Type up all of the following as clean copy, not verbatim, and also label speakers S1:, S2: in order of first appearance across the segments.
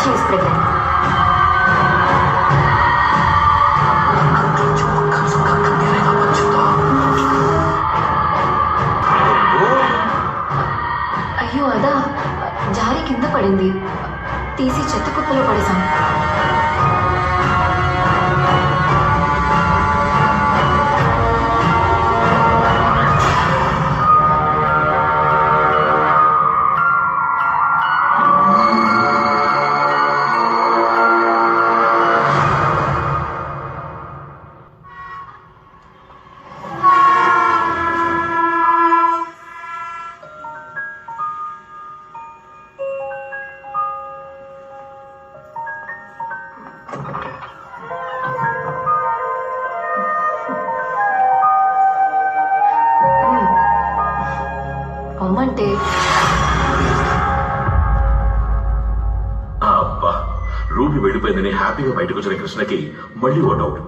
S1: She is pregnant. అయ్యో అదా జారి కింద పడింది. తీసి చెత్త కుప్పలో పడేశాం. అమ్మంటే
S2: అబ్బా రూబీ వెళ్ళిపోయిందని హ్యాపీగా బయటకు వచ్చిన కృష్ణకి మళ్ళీ ఓ డౌట్.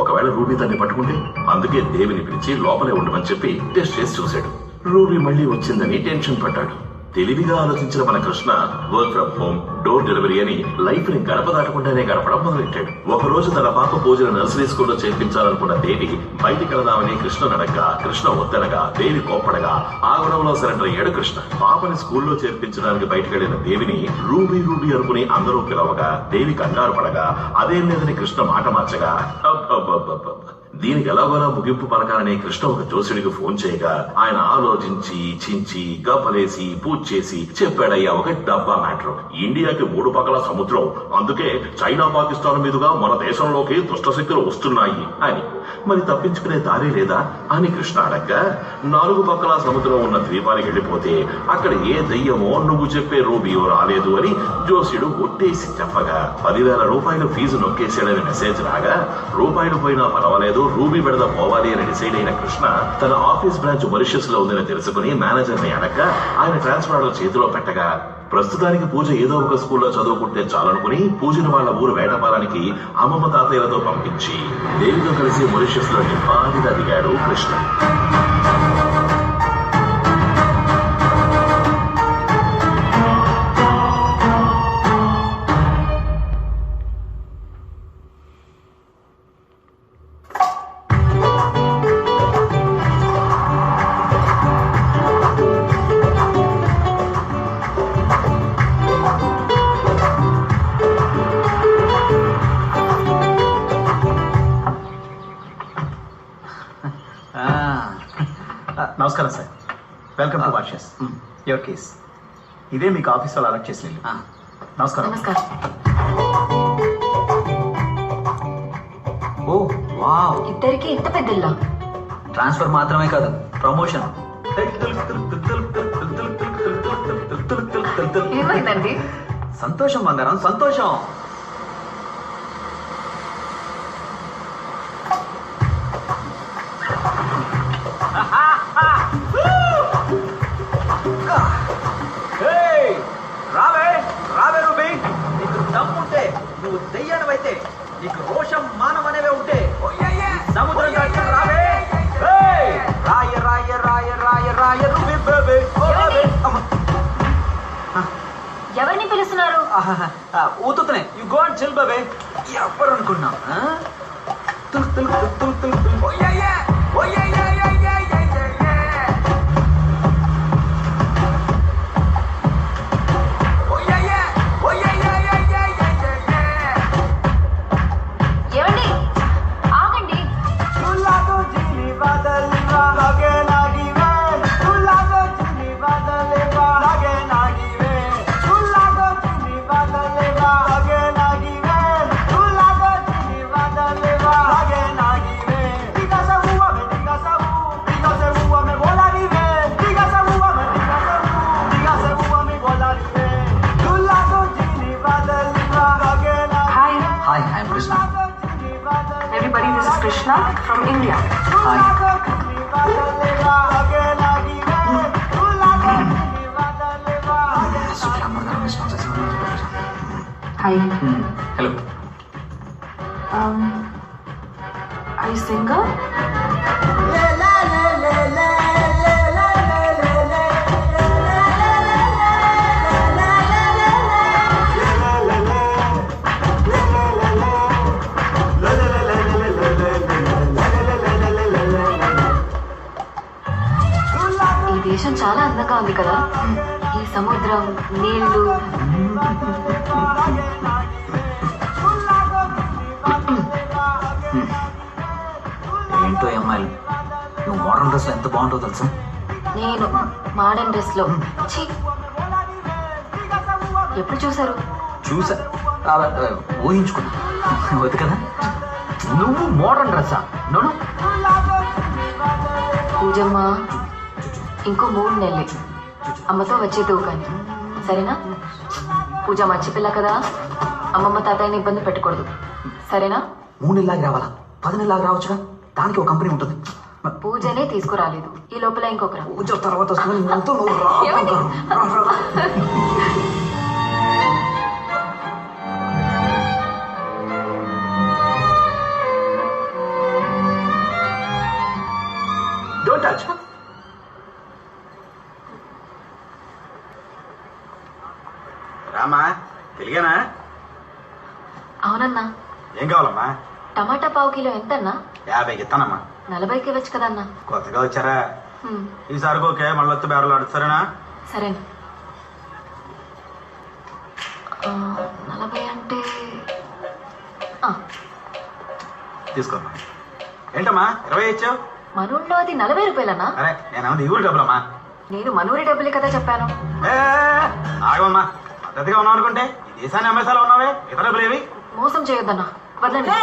S2: ఒకవేళ రూబీ దాన్ని పట్టుకుంటే అందుకే దేవిని పిలిచి లోపలే ఉండమని చెప్పి టెస్ట్ చేసి చూశాడు. రూబీ మళ్ళీ వచ్చిందని టెన్షన్ పడ్డాడు. తెలివిగా ఆలోచించిన మన Krishna work from home, door delivery అని లైఫ్ ని గడప దాటకుండానే గడపడం మొదలెట్టాడు. ఒక రోజు తన పాప పూజన నర్సరీ స్కూల్లో చేర్పించాలనుకున్న దేవి బయటికి వెళదామని కృష్ణ నడక, కృష్ణ వద్దనగా దేవి కోప్పడగా ఆ గొడవలో సరెండర్ అయ్యాడు కృష్ణ. పాపని స్కూల్లో చేర్పించడానికి బయటకు వెళ్లిన దేవిని రూబీ రూబీ అనుకుని అందరూ పిలవగా దేవి కంగారు పడగా అదేం లేదని కృష్ణ మాట మార్చగా దీనికి ఎలాగోలా ముగింపు పలకాలని కృష్ణ ఒక జోసుడికి ఫోన్ చేయగా ఆయన ఆలోచించి చించి గప్పలేసి పూజ చేసి చెప్పాడయ్యా ఒక డబ్బా మ్యాటర్. ఇండియాకి 3 పక్కల సముద్రం, అందుకే చైనా పాకిస్తాన్ మీదుగా మన దేశంలోకి దుష్టశక్తులు వస్తున్నాయి అని. మరి తప్పించుకునే దారి లేదా అని కృష్ణ అడగ్గా 4 పక్కల సముద్రం ఉన్న ద్వీపానికి వెళ్లిపోతే అక్కడ ఏ దయ్యమో నువ్వు చెప్పే రూబియో రాలేదు అని జోసుడు ఒట్టేసి చెప్పగా 10,000 రూపాయలు ఫీజు నొక్కేశాడని మెసేజ్ రాగా రూపాయలు పోయినా పర్వాలేదు రూబీ బెడద పోవాలి అని డిసైడ్ అయిన కృష్ణ తన ఆఫీస్ బ్రాంచ్ మారిషస్ లో ఉందని తెలుసుకుని మేనేజర్ ని అడగ ఆయన ట్రాన్స్ఫర్ ఆర్డర్ చేతిలో పెట్టగా ప్రస్తుతానికి పూజ ఏదో ఒక స్కూల్లో చదువుకుంటే చాలనుకుని పూజను వాళ్ళ ఊరు వేటపాలానికి అమ్మమ్మ తాతయ్యలతో పంపించి దేవితో కలిసి మారిషస్ లో నింపాదిగా దిగాడు కృష్ణ.
S3: నమస్కారం sir, welcome to washes. Your case ఇదే మీకు ఆఫీస్ వాళ్ళు అలర్ట్ చేసి. నమస్కారం.
S1: ఓ వావ్, ఇద్దరికి ఎంత పెద్దల్లా.
S4: ట్రాన్స్ఫర్ మాత్రమే కాదు, ప్రమోషన్.
S1: ఏమైందండి?
S4: సంతోషం బంగారం, సంతోషం. రావే రావే రూబీ, నీకు దమ్ముంటే, నువ్వు దెయ్యానివైతే, నీకు రోషం మానం అనేవే ఉంటే సముద్రం దాటి రావే. రాయ రాయ రాయ రాయ రాయ రూబీ బేబీ.
S1: ఎవరిని పిలుస్తున్నారు?
S4: ఊతుతున్నాయి. You go and chill baby. ఎవరు అనుకున్నా? తుల్ తుల్ తుల్ తుల్ తుల్.
S1: Everybody, this is Krishna from India.
S4: Hi.
S1: Hi.
S4: Hello.
S1: Are you singer? నీళ్ళు.
S4: ఏంటో ఈ అమ్మాయిలు, నువ్వు మోడర్న్ డ్రెస్ ఎంత బాగుంటుందో తెలుసా?
S1: నేను మోడర్న్ డ్రెస్ లో ఛీ! ఎప్పుడు చూసారు?
S4: చూసా, ఊహించుకున్నా. వద్దు కదా. నువ్వు మోడర్న్ డ్రెస్సా? నోను.
S1: పూజమ్మ ఇంకో 3 నెలలే అమ్మతో వచ్చేది కానీ సరేనా? పూజ మర్చిపిల్ల కదా, అమ్మమ్మ తాతయ్యని ఇబ్బంది పెట్టకూడదు సరేనా?
S4: 3 నెలలాగా రావాలా? 10 నెలలాగా రావచ్చుగా, దానికి ఒక కంపెనీ ఉంటుంది.
S1: పూజనే తీసుకురాలేదు, ఈ లోపల ఇంకొకరా?
S4: పూజ తర్వాత వస్తుంది, ఎంతో నువ్వు రా.
S1: ఏమండి?
S3: Don't touch. రామా, తెలియనా?
S1: అవునన్నా.
S3: ఏం కావాలమ్మా?
S1: టమాటా పావు కిలో ఎంతన్నా?
S3: 50కి ఇస్తానమ్మా.
S1: 40కి ఇవ్వచ్చు కదన్నా.
S3: కొత్తగా వచ్చారా?
S1: హ్మ్,
S3: ఈసారి ఓకే, మళ్ళీ వచ్చి బేరలు ఆడుతారేనా?
S1: సరేనా. 40 అంటే
S3: తీసుకోమ్మా. ఏంటమ్మా 20 ఇచ్చావు?
S1: మనూళ్ళో అది 40 రూపాయలన్నా.
S3: అరే నేనేమన్నా ఈ ఊరు డబ్బులమ్మా.
S1: నేను మనూరి డబ్బులే కదా చెప్పాను.
S3: ఏ ఆగమ్మా, పద్ధతిగా ఉన్నావు అనుకుంటే ఈ దేశాన్ని అమ్మేసాలో ఉన్నావే, ఇతర డబ్బులు ఏవి?
S1: మోసం చేయొద్దన్నా, వదలండి.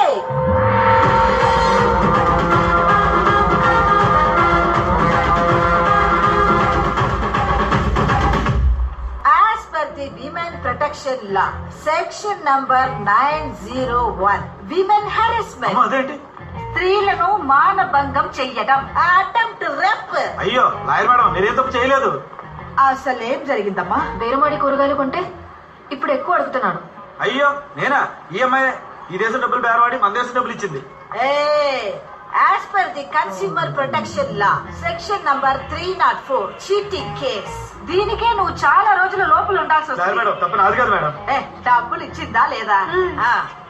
S5: As per the Women Protection Law, Section number 901, Women Harassment.
S3: అమ్మా అదేంటి?
S5: స్త్రీలను మానభంగం చెయ్యడం, అటెంప్ట్ రేప్.
S3: అయ్యో లాయర్ మేడం, మీరేం తప్పు చేయలేదు.
S5: అసలేం జరిగిందమ్మా?
S1: బేరమాడి కూరగాయలు కొంటే ఇప్పుడు ఎక్కువ అడుగుతున్నాడు.
S3: అయ్యో నేనా? ఈ అమ్మాయి ఈ దేశం డబ్బులు బేరవాడి మన దేశం డబ్బులు ఇచ్చింది.
S5: As per the Consumer Protection Law, Section number 304, cheating case. దీనికే నువ్వు చాలా రోజుల లోపల ఉండాల్సి
S3: లాయర్
S5: వస్తుంది.
S3: మేడం, తప్ప నాది కాదు మేడం.
S5: డబ్బులు ఇచ్చిందా లేదా?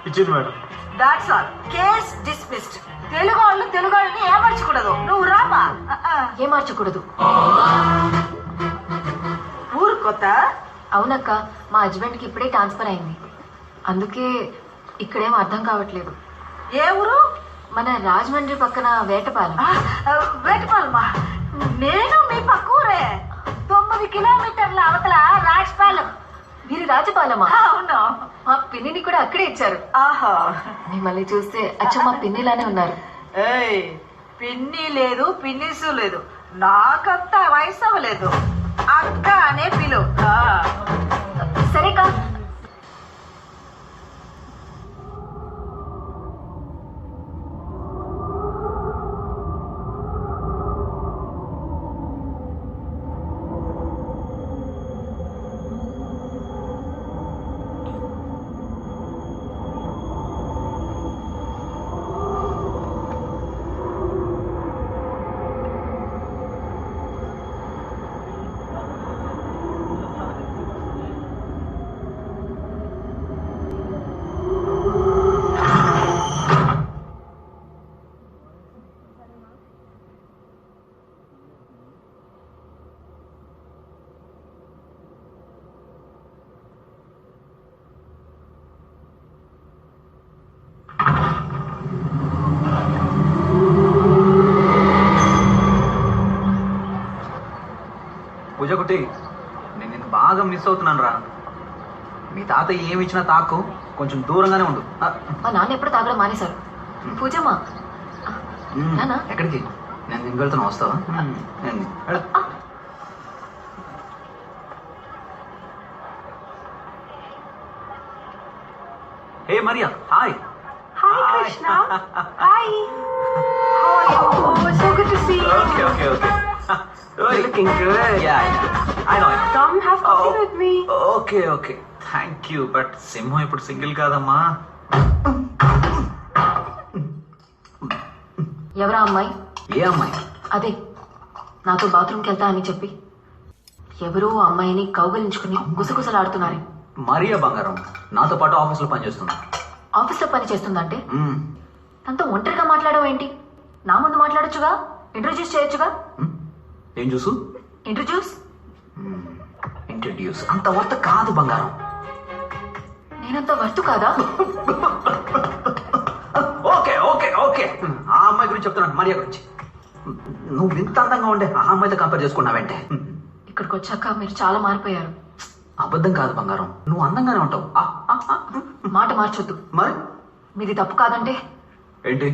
S3: ఇచ్చింది madam.
S5: That's all. Case dismissed. Telugu వాళ్ళని ఏమర్చకూడదు. నువ్వు రామా.
S1: ఏం మార్చకూడదు.
S5: ఊరు కొత్త?
S1: అవునక్క, మా హస్బెండ్ కి ఇప్పుడే ట్రాన్స్ఫర్ అయింది, అందుకే ఇక్కడేం అర్థం కావట్లేదు.
S5: ఏ ఊరు?
S1: మన రాజమండ్రి పక్కన వేటపాలెం.
S5: వేటపాలమా? నేను మీ పక్కూరే. 9 కిలోమీటర్ల అవతల రాజపాలెం.
S1: మీరు రాజపాలెమా?
S5: అవును.
S1: మా పిన్నిని కూడా అక్కడే ఇచ్చారు.
S5: ఆహా.
S1: మిమ్మల్ని చూస్తే అచ్చ మా పిన్నిలానే ఉన్నారు.
S5: ఏయ్, పిన్ని లేదు, పిన్నిసు లేదు. నాకంత వయసు అవ్వలేదు. అక్క అనే పిలు.
S1: సరేకా.
S4: పూజ కుట్టి, నేను నిన్ను బాగా మిస్ అవుతున్నాను రా. మీ తాత ఏమి ఇచ్చినా తాకు, కొంచెం దూరంగానే ఉండు.
S1: మా నాన్న ఎప్పుడు తాగడం మానేశారు. పూజమ్మా, నాన్న
S4: ఎక్కడికి? నేను దీనికి వెళ్తున్నా, వస్తావా? Hey Maria, hi.
S5: Hi, Krishna. Hi. How are you? Oh, so good to see you.
S4: Okay.
S5: You're looking good.
S4: Yeah. I know.
S5: Come have coffee with me.
S4: Okay. Thank you. But సింహం ఇప్పుడు single కాదమ్మా.
S1: ఎవరా అమ్మాయి?
S4: ఏ అమ్మాయి?
S1: అదే నాతో బాత్రూమ్కి వెళ్తా అని చెప్పి ఎవరో అమ్మాయిని కౌగలించుకుని గుసగుసలాడుతున్నారే.
S4: మరియా బంగారం నాతో పాటు ఆఫీస్లో పనిచేస్తుంది.
S1: ఆఫీస్లో పని చేస్తుందంటే తనతో ఒంటరిగా మాట్లాడవు ఏంటి? నా ముందు మాట్లాడొచ్చుగా, ఇంట్రొడ్యూస్ చేయొచ్చుగా.
S4: ఏం చూసు?
S1: ఇంట్రొడ్యూస్.
S4: ఇంట్రడ్యూస్. అంత వర్త కాదు బంగారం.
S1: నేనంత వర్తు కాదా?
S4: ఓకే ఓకే ఓకే, ఆ అమ్మాయి గురించి చెప్తున్నాను, మరియా గురించి. నువ్వు ఇంత అందంగా ఉండే ఆ అమ్మాయితో కంపేర్ చేసుకున్నావంటే.
S1: ఇక్కడికి వచ్చాక మీరు చాలా మారిపోయారు.
S4: అబద్ధం కాదు బంగారం, నువ్వు అందంగానే ఉంటావు.
S1: మాట మార్చొద్దు.
S4: మరి
S1: మీది తప్పు కాదంటే
S4: ఏంటి?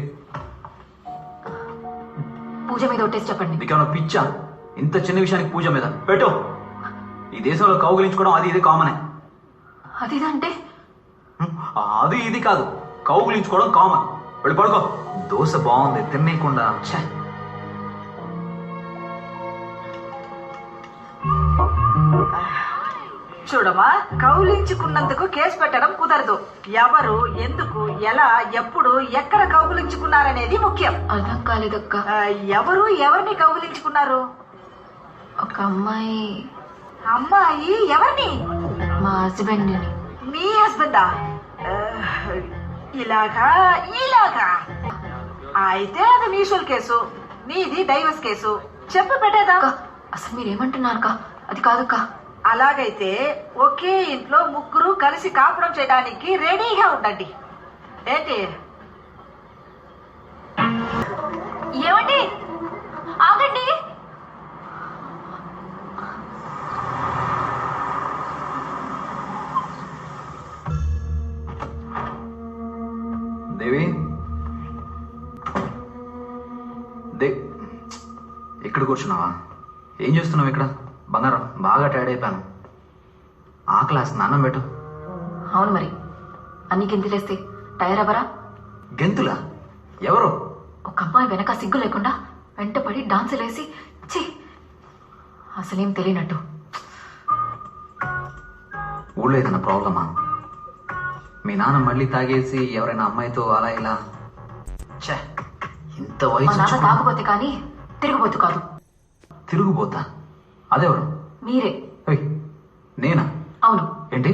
S1: పూజ మీద ఒట్టేసి చెప్పండి.
S4: నీకేమైనా పిచ్చా? ఇంత చిన్న విషయానికి పూజ మీద పెట్టు. ఈ దేశంలో కౌగులించుకోవడం అది ఇది కామనే.
S1: అదిదంటే
S4: అది ఇది కాదు, కౌగులించుకోవడం కామన్. వెళ్ళి పడుకో. దోశ బాగుంది తినేయకుండా.
S5: చూడమా, కౌలించుకున్నందుకు కేసు పెట్టడం కుదరదు. ఎవరు, ఎందుకు, ఎలా, ఎప్పుడు, ఎక్కడ కౌగులించుకున్నారనేది ముఖ్యం.
S1: అర్థం కాలేదక్క.
S5: ఎవరు ఎవరిని కౌగులించుకున్నారు?
S1: ఒక అమ్మాయి.
S5: అమ్మాయి ఎవరిని?
S1: మా హస్బెండ్.
S5: మీ హస్బెండా? ఇలాగా ఇలాగా అయితే అది మ్యూచువల్ కేసు, నీది డైవర్స్ కేసు. చెప్పు పెట్టేదా?
S1: అసలు మీరేమంటున్నారక్క? అది కాదక్క.
S5: అలాగైతే ఒకే ఇంట్లో ముగ్గురు కలిసి కాపురం చేయడానికి రెడీగా ఉండండి. ఏంటి?
S1: ఏమండి, ఆగండి.
S4: దేవి, ఇక్కడ కూర్చున్నావా? ఏం చేస్తున్నావు ఇక్కడ? బంగారం, బాగా టైర్డ్ అయిపోయాను. ఆ క్లాస్ నాన్నం పెట్టు.
S1: అవును మరి, అన్ని గెంతులేస్తే టైర్ అవ్వరా?
S4: గెంతులా? ఎవరు?
S1: ఒక అమ్మాయి వెనక సిగ్గు లేకుండా వెంటపడి డాన్సులేసి ఛీ, అసలేం తెలియనట్టు.
S4: ఊళ్ళో ఏదైనా ప్రాబ్లమా? మీ నాన్న మళ్ళీ తాగేసి ఎవరైనా అమ్మాయితో అలా ఇలా? ఛే, ఇంత
S1: మా
S4: వయసు
S1: నాన్న తాగబోతే కానీ తిరిగిపోతు కాదు.
S4: తిరుగుపోతా? అదెవరు?
S1: మీరే.
S4: ఏయ్, నేనా?
S1: అవును.
S4: ఏంటి?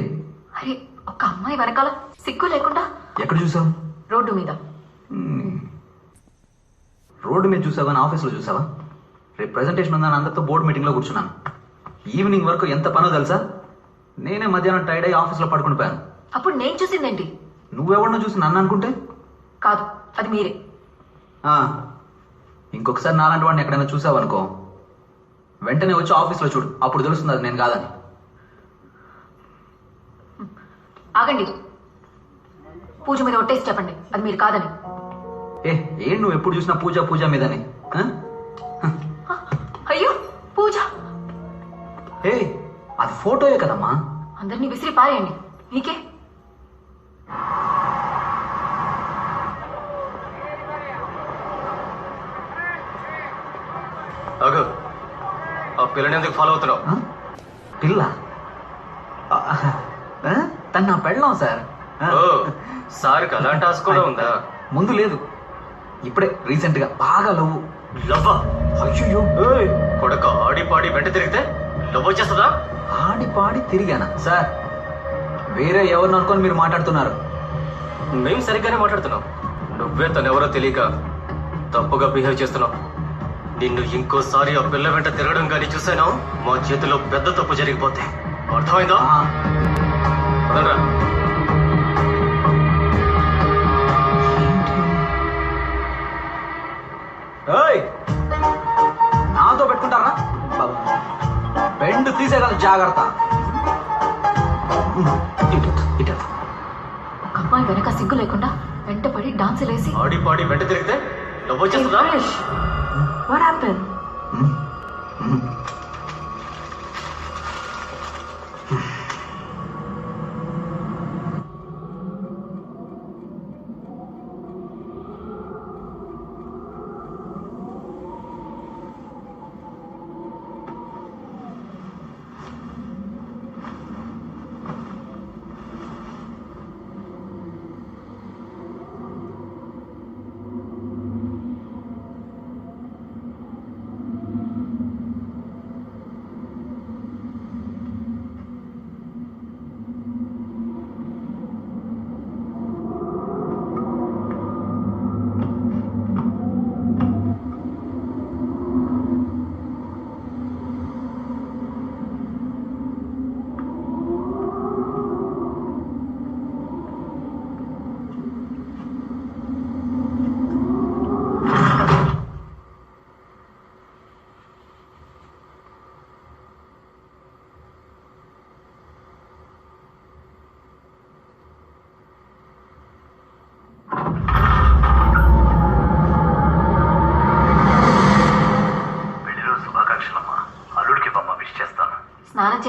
S1: అరే, ఒక అమ్మాయి వెనకాల సిగ్గు లేకుండా.
S4: ఎక్కడ చూసావు?
S1: రోడ్డు మీద.
S4: రోడ్డు మీద చూసావా? నా ఆఫీస్లో చూసావా? రేపు ప్రెజెంటేషన్ ఉందని అందరితో బోర్డు మీటింగ్లో కూర్చున్నాను. ఈవినింగ్ వరకు ఎంత పనో తెలుసా? నేనే మధ్యాహ్నం టైర్డ్ అయ్యి ఆఫీస్లో పడుకుని పోయాను.
S1: అప్పుడు నేను చూసిందేంటి?
S4: నువ్వెవరినో చూసి నన్ను అనుకుంటే?
S1: కాదు, అది మీరే.
S4: ఇంకొకసారి నాలాంటి వాడిని ఎక్కడైనా చూసావనుకో, వెంటనే వచ్చి ఆఫీస్లో చూడు, అప్పుడు తెలుస్తుంది అది నేను కాదని.
S1: ఆగండి. పూజ మీద ఒట్టేసి చెప్పండి అది మీరు కాదని.
S4: ఏం నువ్వు ఎప్పుడు చూసినా పూజ పూజ మీదని?
S1: అయ్యో, పూజ.
S4: అది ఫోటోయే కదమ్మా.
S1: అందరినీ విసిరి పారేయండి, నీకే.
S6: అగో, ఆ పిల్లని ఎందుకు ఫాలో అవుతున్నావు?
S4: పిల్ల? తను నా పెళ్ళాం సార్.
S6: సార్కి అలాంటి ఆశ కూడా ఉందా?
S4: ముందు లేదు, ఇప్పుడే రీసెంట్ గా బాగా లవ్.
S6: లవ్వా?
S4: అయ్యో,
S6: కొడక ఆడి పాడి వెంట తిరిగితే లవ్ వచ్చేస్తుందా?
S4: ఆడి పాడి తిరిగానా సార్? వేరే ఎవరిని అనుకొని మీరు మాట్లాడుతున్నారు.
S6: మేము సరిగ్గానే మాట్లాడుతున్నాం. నువ్వే తనెవరో తెలియక తప్పుగా బిహేవ్ చేస్తున్నావు. నిన్ను ఇంకోసారి ఆ పిల్ల వెంట తిరగడం కానీ చూసాను, మా చేతిలో పెద్ద తప్పు జరిగిపోతే. అర్థమైందా? పదండ్రా.
S4: నాతో పెట్టుకుంటారా? బెండ్ తీసేయగల జాగ్రత్త.
S1: ఒక అమ్మాయి వెనక సిగ్గు లేకుండా వెంటపడి డాన్సులేసి
S6: ఆడి పాడి వెంట తిరిగితే లవ్ వచ్చేస్తుందా?
S1: What happened?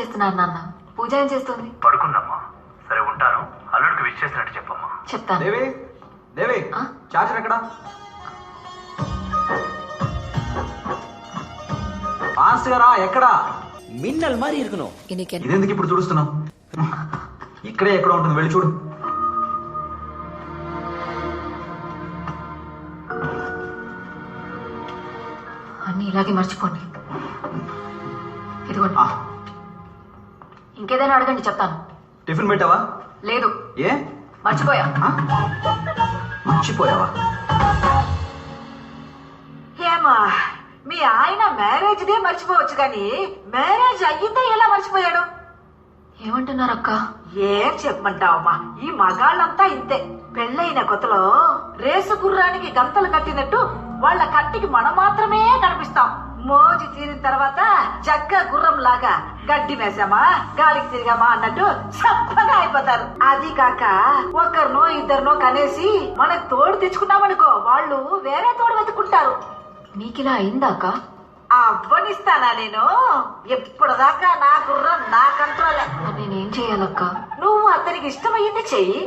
S1: చేస్తున్నారు నాన్న. పూజ ఏం చేస్తుంది?
S3: పడుకుందమ్మా. సరే ఉంటాను. అల్లుడికి విష్ చేసినట్టు చెప్పమ్మా.
S1: చెప్తాను.
S4: దేవి దేవి
S1: ఆ?
S4: చార్జర్ ఎక్కడా? ఫాస్ట్ గా రా. ఎక్కడా?
S7: மின்னல் மாதிரி இருக்கணும்.
S4: ఇదెందుకు ఇప్పుడు చూడుస్తున్నావు? ఇక్కడే ఎక్కడ ఉంటుంది, వెళ్ళి చూడు.
S1: అన్ని ఇలాగే మర్చిపోండి. ఇదిగోండి.
S4: ఆ,
S1: ఇంకేదైనా అడగండి, చెప్తాను.
S4: టిఫిన్ పెట్టావా?
S1: లేదు,
S4: ఏ
S1: మర్చిపోయా.
S4: ఆ? మర్చిపోయావా?
S5: ఏమా మీ ఆయన మ్యారేజ్ డే మర్చిపోవచ్చు కానీ మ్యారేజ్ అయ్యిందే ఎలా మర్చిపోయాడు?
S1: ఏమంటున్నారు అక్క?
S5: ఏం చెప్పమంటావమ్మా, ఈ మగాళ్ళంతా ఇంతే. పెళ్ళైన కొత్తలో రేసు గుర్రానికి గంతలు కట్టినట్టు వాళ్ళ కంటికి మనం మాత్రమే కనిపిస్తాం. మోజు తీరిన తర్వాత జగ్గ గుర్రం లాగా గడ్డి వేసామా గాలికి తిరిగామా అన్నట్టు చప్పగా అయిపోతారు. అది కాక ఒకరినో ఇద్దరినో కనేసి మనకు తోడు తెచ్చుకున్నామనుకో, వాళ్ళు వేరే తోడు వెతుకుంటారు.
S1: మీకిలా అయిందా అక్క?
S5: అవ్వనిస్తానా నేను? ఎప్పటిదాకా నా గుర్రం నా కంట్రోలే.
S1: మరి నేనేం చేయాలక్క?
S5: నువ్వు అతనికి ఇష్టమయ్యింది చెయ్యి.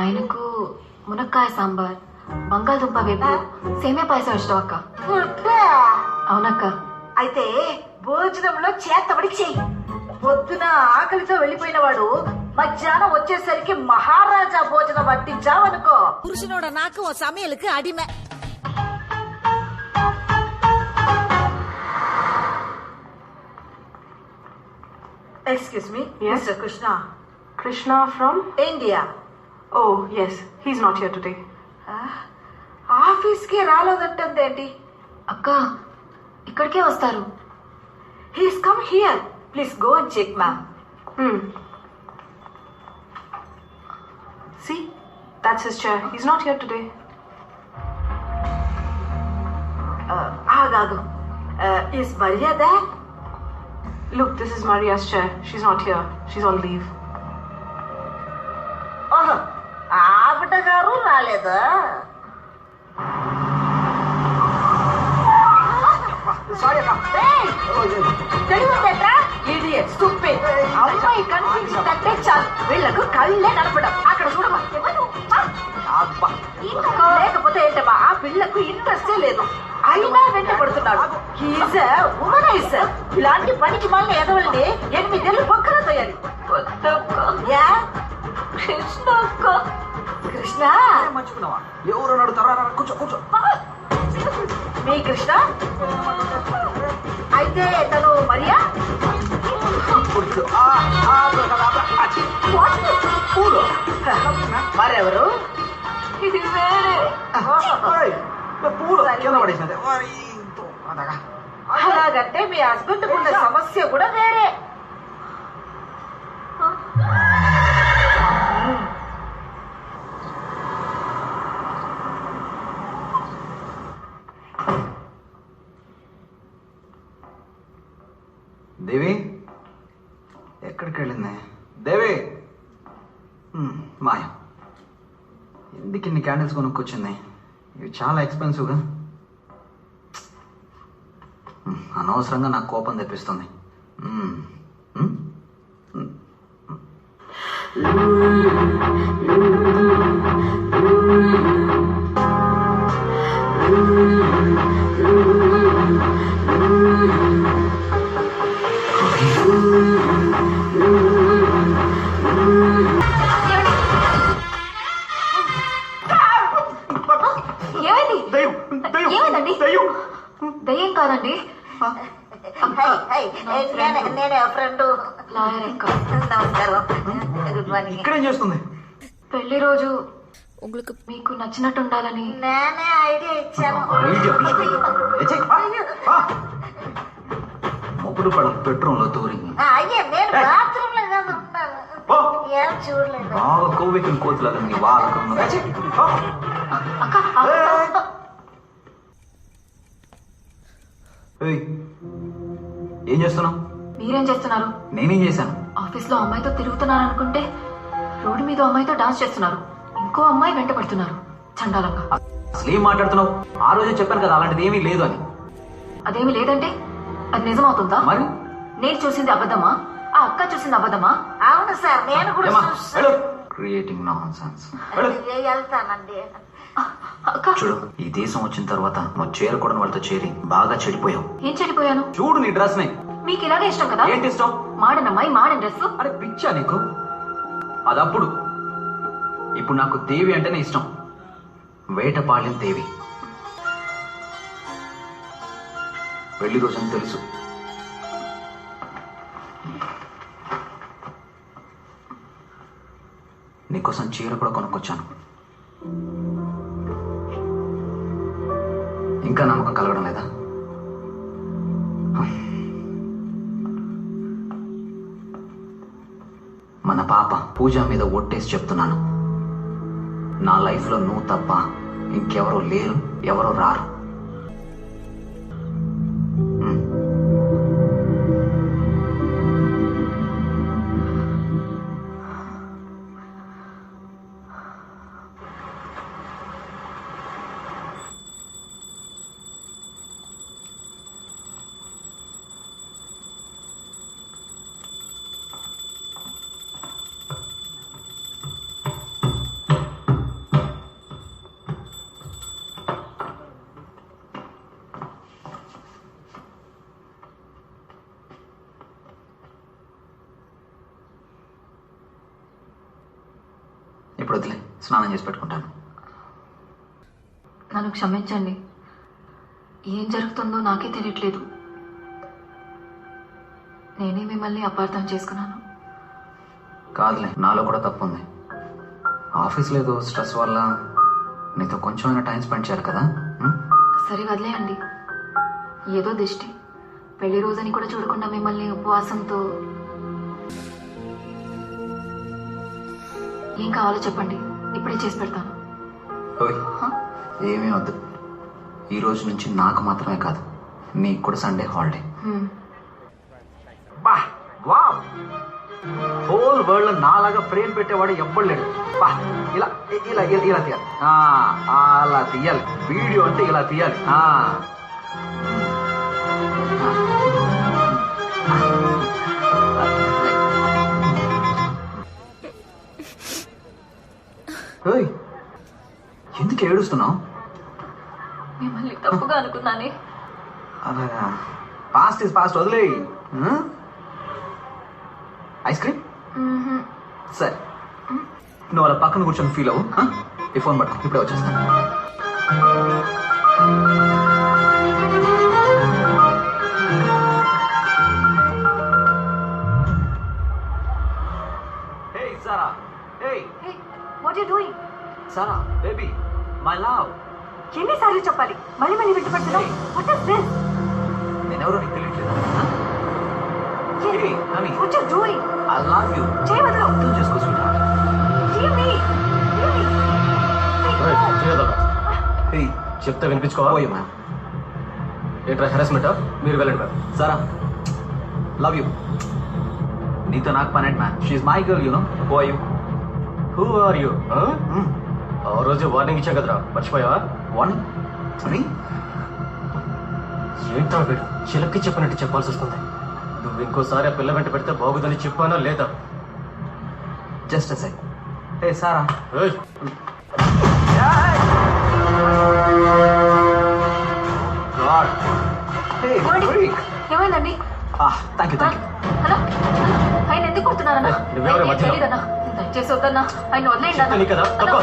S1: ఆయనకు మునక్కాయ సాంబార్, బంగాళదుంప వేపు, సేమే పాయసం ఇష్టం అక్క.
S5: గుడ్డా?
S1: అవునక్క.
S5: అయితే భోజనంలో చేతబడి చెయ్యి. పొద్దున ఆకలితో వెళ్ళిపోయిన వాడు మధ్యాహ్నం వచ్చేసరికి మహారాజా భోజనం వడ్డించావనుకో,
S8: புருஷனோட நாக்கு உன் சமையலுக்கு அடிமை.
S5: Excuse me, mister Krishna.
S9: Krishna from?
S5: India.
S9: Oh, yes. He's not here today.
S5: Office కి రాలేదంటుందేంటి?
S1: అక్క ఇక్కడికే వస్తారు.
S5: He's come here. Please go and check ma'am.
S9: See? That's his chair. He's not here today.
S5: ఆగాగు. ఈస్ మర్యాద?
S9: Look, this is Maria's chair. She's not here. She's on leave.
S5: ఓహో, ఆవిడ గారు రాలేదా? అమ్మాయి కనిపించిందంటే చాలు, వీళ్ళకు కళ్ళే కనపడం. అక్కడ చూడమా, లేకపోతే ఏంటమ్మా, ఆ పిల్లకు ఇంట్రెస్టే లేదు. అయినా వెంట పడుతున్నాడు. ఇలాంటి పనికి మళ్ళీ ఎదవల్ని 8 ఏళ్ళు బొక్కరా తయారు. కృష్ణ కృష్ణ
S4: మర్చిపోయినావా? ఎవరు అడుగుతారా? కూర్చో కూర్చో.
S5: మీ కృష్ణ అయితే తను మరియా?
S4: కూర్చో.
S5: మరెవరు? ఇది వేరే.
S4: పూలు కింద పడేసినది.
S5: అలాగంటే మీ హస్బెండ్ ఉన్న సమస్య కూడా వేరే.
S4: దేవి ఎక్కడికి వెళ్ళింది? దేవి మాయ, ఎందుకు ఇన్ని క్యాండిల్స్ కొనుక్కొచ్చింది? ఇవి చాలా ఎక్స్పెన్సివ్గా. అనవసరంగా నాకు కోపం తెప్పిస్తుంది.
S1: ఏమైందండి? దయ్యం కాదండి,
S5: నేనే ఫ్రెండ్.
S1: లాయర్ అక్క.
S5: నమస్కారం. Good morning.
S4: ఇక్కడేం చేస్తుంది?
S1: పెళ్లి రోజు మీకు నచ్చినట్టు ఉండాలని
S5: నేనే ఐడియా ఇచ్చాను.
S4: మొగుడు పడ పెట్రోల్ దూరి
S5: అయ్యే నేను బాత్రూమ్ లో కాదు ఉన్నాను. ఏం చూడలేదు.
S4: బాగా కొవ్వెక్కిన కోతులాగా నీ వాళ్ళకు
S1: అక్క.
S4: ఏం చేస్తున్నావు?
S1: మీరేం చేస్తున్నారు?
S4: నేనేం చేశాను?
S1: ఆఫీస్ లో అమ్మాయితో తిరుగుతున్నారు అనుకుంటే రోడ్డు మీద అమ్మాయితో డాన్స్ చేస్తున్నారు. ఇంకో అమ్మాయి వెంట పడుతున్నారు చండాలంగా.
S4: అసలు ఏం మాట్లాడుతున్నావు? ఆ రోజే చెప్పాను కదా అలాంటిది ఏమీ లేదు అని.
S1: అదేమి లేదంటే అది నిజమవుతుందా?
S4: మరి
S1: నేను చూసింది అబద్ధమా? ఆ అక్క చూసింది అబద్ధమా?
S5: అవును సార్, నేను కూడా చూస్తాను.
S4: Creating non sense.
S5: వెళ్తానండి.
S1: అక్క
S4: చూడు, ఈ దేశం వచ్చిన తర్వాత నువ్వు చేరకూడని వాళ్ళతో చేరి బాగా చెడిపోయావు.
S1: ఏం చెడిపోయాను?
S4: చూడు నీ డ్రెస్ ని.
S1: మీకు ఇలాగే ఇష్టం కదా?
S4: ఏంటి ఇష్టం?
S1: మాడనమ్మాయి మాడన్ డ్రెస్.
S4: అరే పిచ్చా నీకు? అదప్పుడు. ఇప్పుడు నాకు దేవి అంటేనే ఇష్టం. వేటపాళ్యం దేవి. పెళ్లి రోజని తెలుసు. నీకోసం చీర కూడా కొనుక్కొచ్చాను. ఇంకా నమ్మకం కలగడం లేదా? మన పాప పూజ మీద ఒట్టేసి చెప్తున్నాను, నా లైఫ్లో నువ్వు తప్ప ఇంకెవరో లేరు, ఎవరో రారు. ఇప్పుడు వదిలే, స్నానం చేసి పెట్టుకుంటాను.
S1: నన్ను క్షమించండి. ఏం జరుగుతుందో నాకే తెలియట్లేదు. నేనే మిమ్మల్ని అపార్థం చేసుకున్నాను.
S4: కాదులే, నాలో కూడా తప్పు ఉంది. ఆఫీస్ లేదు, స్ట్రెస్ వల్ల నీతో కొంచెమైనా టైం స్పెండ్ చేయాలి కదా.
S1: సరే వదిలేయండి. ఏదో దిష్టి. పెళ్లి రోజని కూడా చూడకుండా మిమ్మల్ని ఉపవాసంతో. ఏం కావాలో చెప్పండి, ఇప్పుడే చేసి పెడతాను.
S4: ఏమీ వద్దు. ఈ రోజు నుంచి నాకు మాత్రమే కాదు, నీకు కూడా సండే హాలిడే. హోల్ వరల్డ్ లో నాలాగా ఫ్రేమ్ పెట్టేవాడు ఎవ్వడు లేడు. ఇలా ఇలా ఇలా తీయాలి, అలా తీయాలి. వీడియో అంటే ఇలా తీయాలి. ఎందుకు ఏడుస్తున్నావు?
S1: మిమ్మల్ని తప్పుగా అనుకున్నానే.
S4: అలాగా, పాస్ట్ ఇస్ పాస్ట్, వదిలే. Ice cream? సరే, నువ్వు అలా పక్కన కూర్చొని ఫీల్ అవ్వు. ఈ ఫోన్ పట్టుకో, ఇప్పుడే వచ్చేస్తాను. Hey Sarah, hey.
S1: Hey, what are you doing?
S4: Sarah, baby, my love.
S1: ఎన్నిసార్లు చెప్పాలి? మళ్ళీ మళ్ళీ విడిపడుతున్నావు. What is this?
S4: నేనెవరో నీకు తెలియట్లేదా?
S1: Hey, what are you doing?
S4: I love you.
S1: చేయి వదలు.
S4: అర్థం చేసుకో sweetheart.
S1: Leave me. Leave me.
S4: Hey,
S6: చెప్తే వినిపించుకోవా?
S4: పోయి మ్యామ్.
S6: ఏంట్రా హెరాస్మెంట్? మీరు వెళ్ళండి మ్యామ్.
S4: Sarah, love you. నీతో నాకు పనేంటి ma'am? She my girl, you know. Who are you?
S6: Who are you? ఆ రోజు వార్నింగ్ ఇచ్చాం కదరా, మర్చిపోయావా?
S4: వార్నింగ్? అని
S6: ఏంటో వీడు చిలక్కి చెప్పినట్టు చెప్పాల్సి వస్తుంది. నువ్వు ఇంకోసారి ఆ పిల్ల వెంట పెడితే బాగుందని చెప్పానో లేదా?
S4: Just sec. Hey Sara.
S1: ఏమైందండి?
S4: Thank you, thank you.
S1: Hello, ఆయన ఎందుకు కొడుతున్నారన్నా?
S6: నువ్వెవరు మధ్యలో?
S1: తెలీదన్నా, దయచేసి వద్దన్నా, ఆయన వదిలేయండి అన్నా.
S6: చెప్తే కదా, తక్కువ.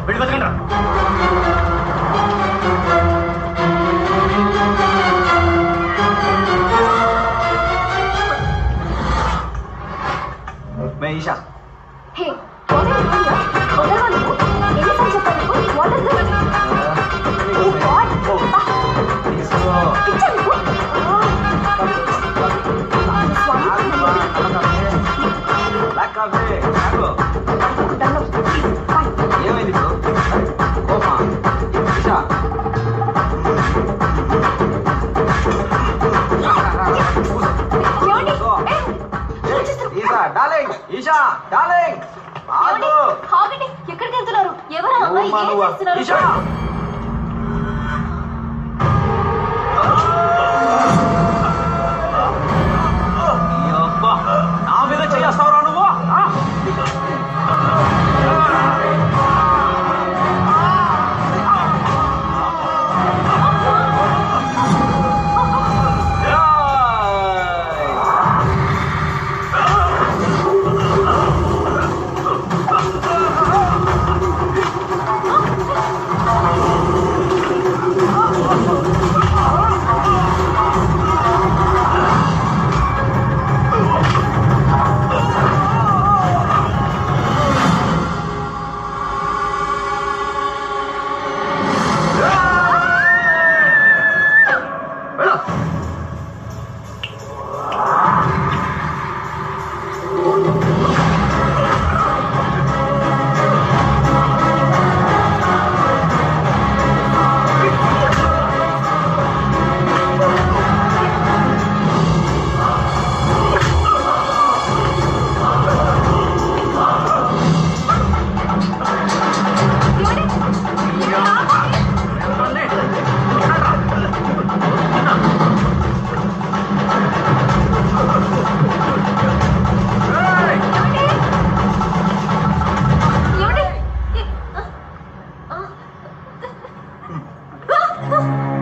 S6: వెళ్ళి బతకండి రా.
S4: మే ఈషా.
S1: హే, వదలవా నువ్వు? ఎన్నిసార్లు చెప్పాను నీకు? What is this? Oh God! పిచ్చా నీకు?
S4: ఏమైంది ఇప్పుడు? కోపమా? ఈషా. ఈషా డార్లింగ్, ఈషా డార్లింగ్, ఆగు.
S1: ఆగండి, ఎక్కడికి వెళ్తున్నారు? ఎవరు ఆ అమ్మాయి? ఏం చేస్తున్నారు?
S4: ఈషా నా మీద చేస్తావురా నువ్వు?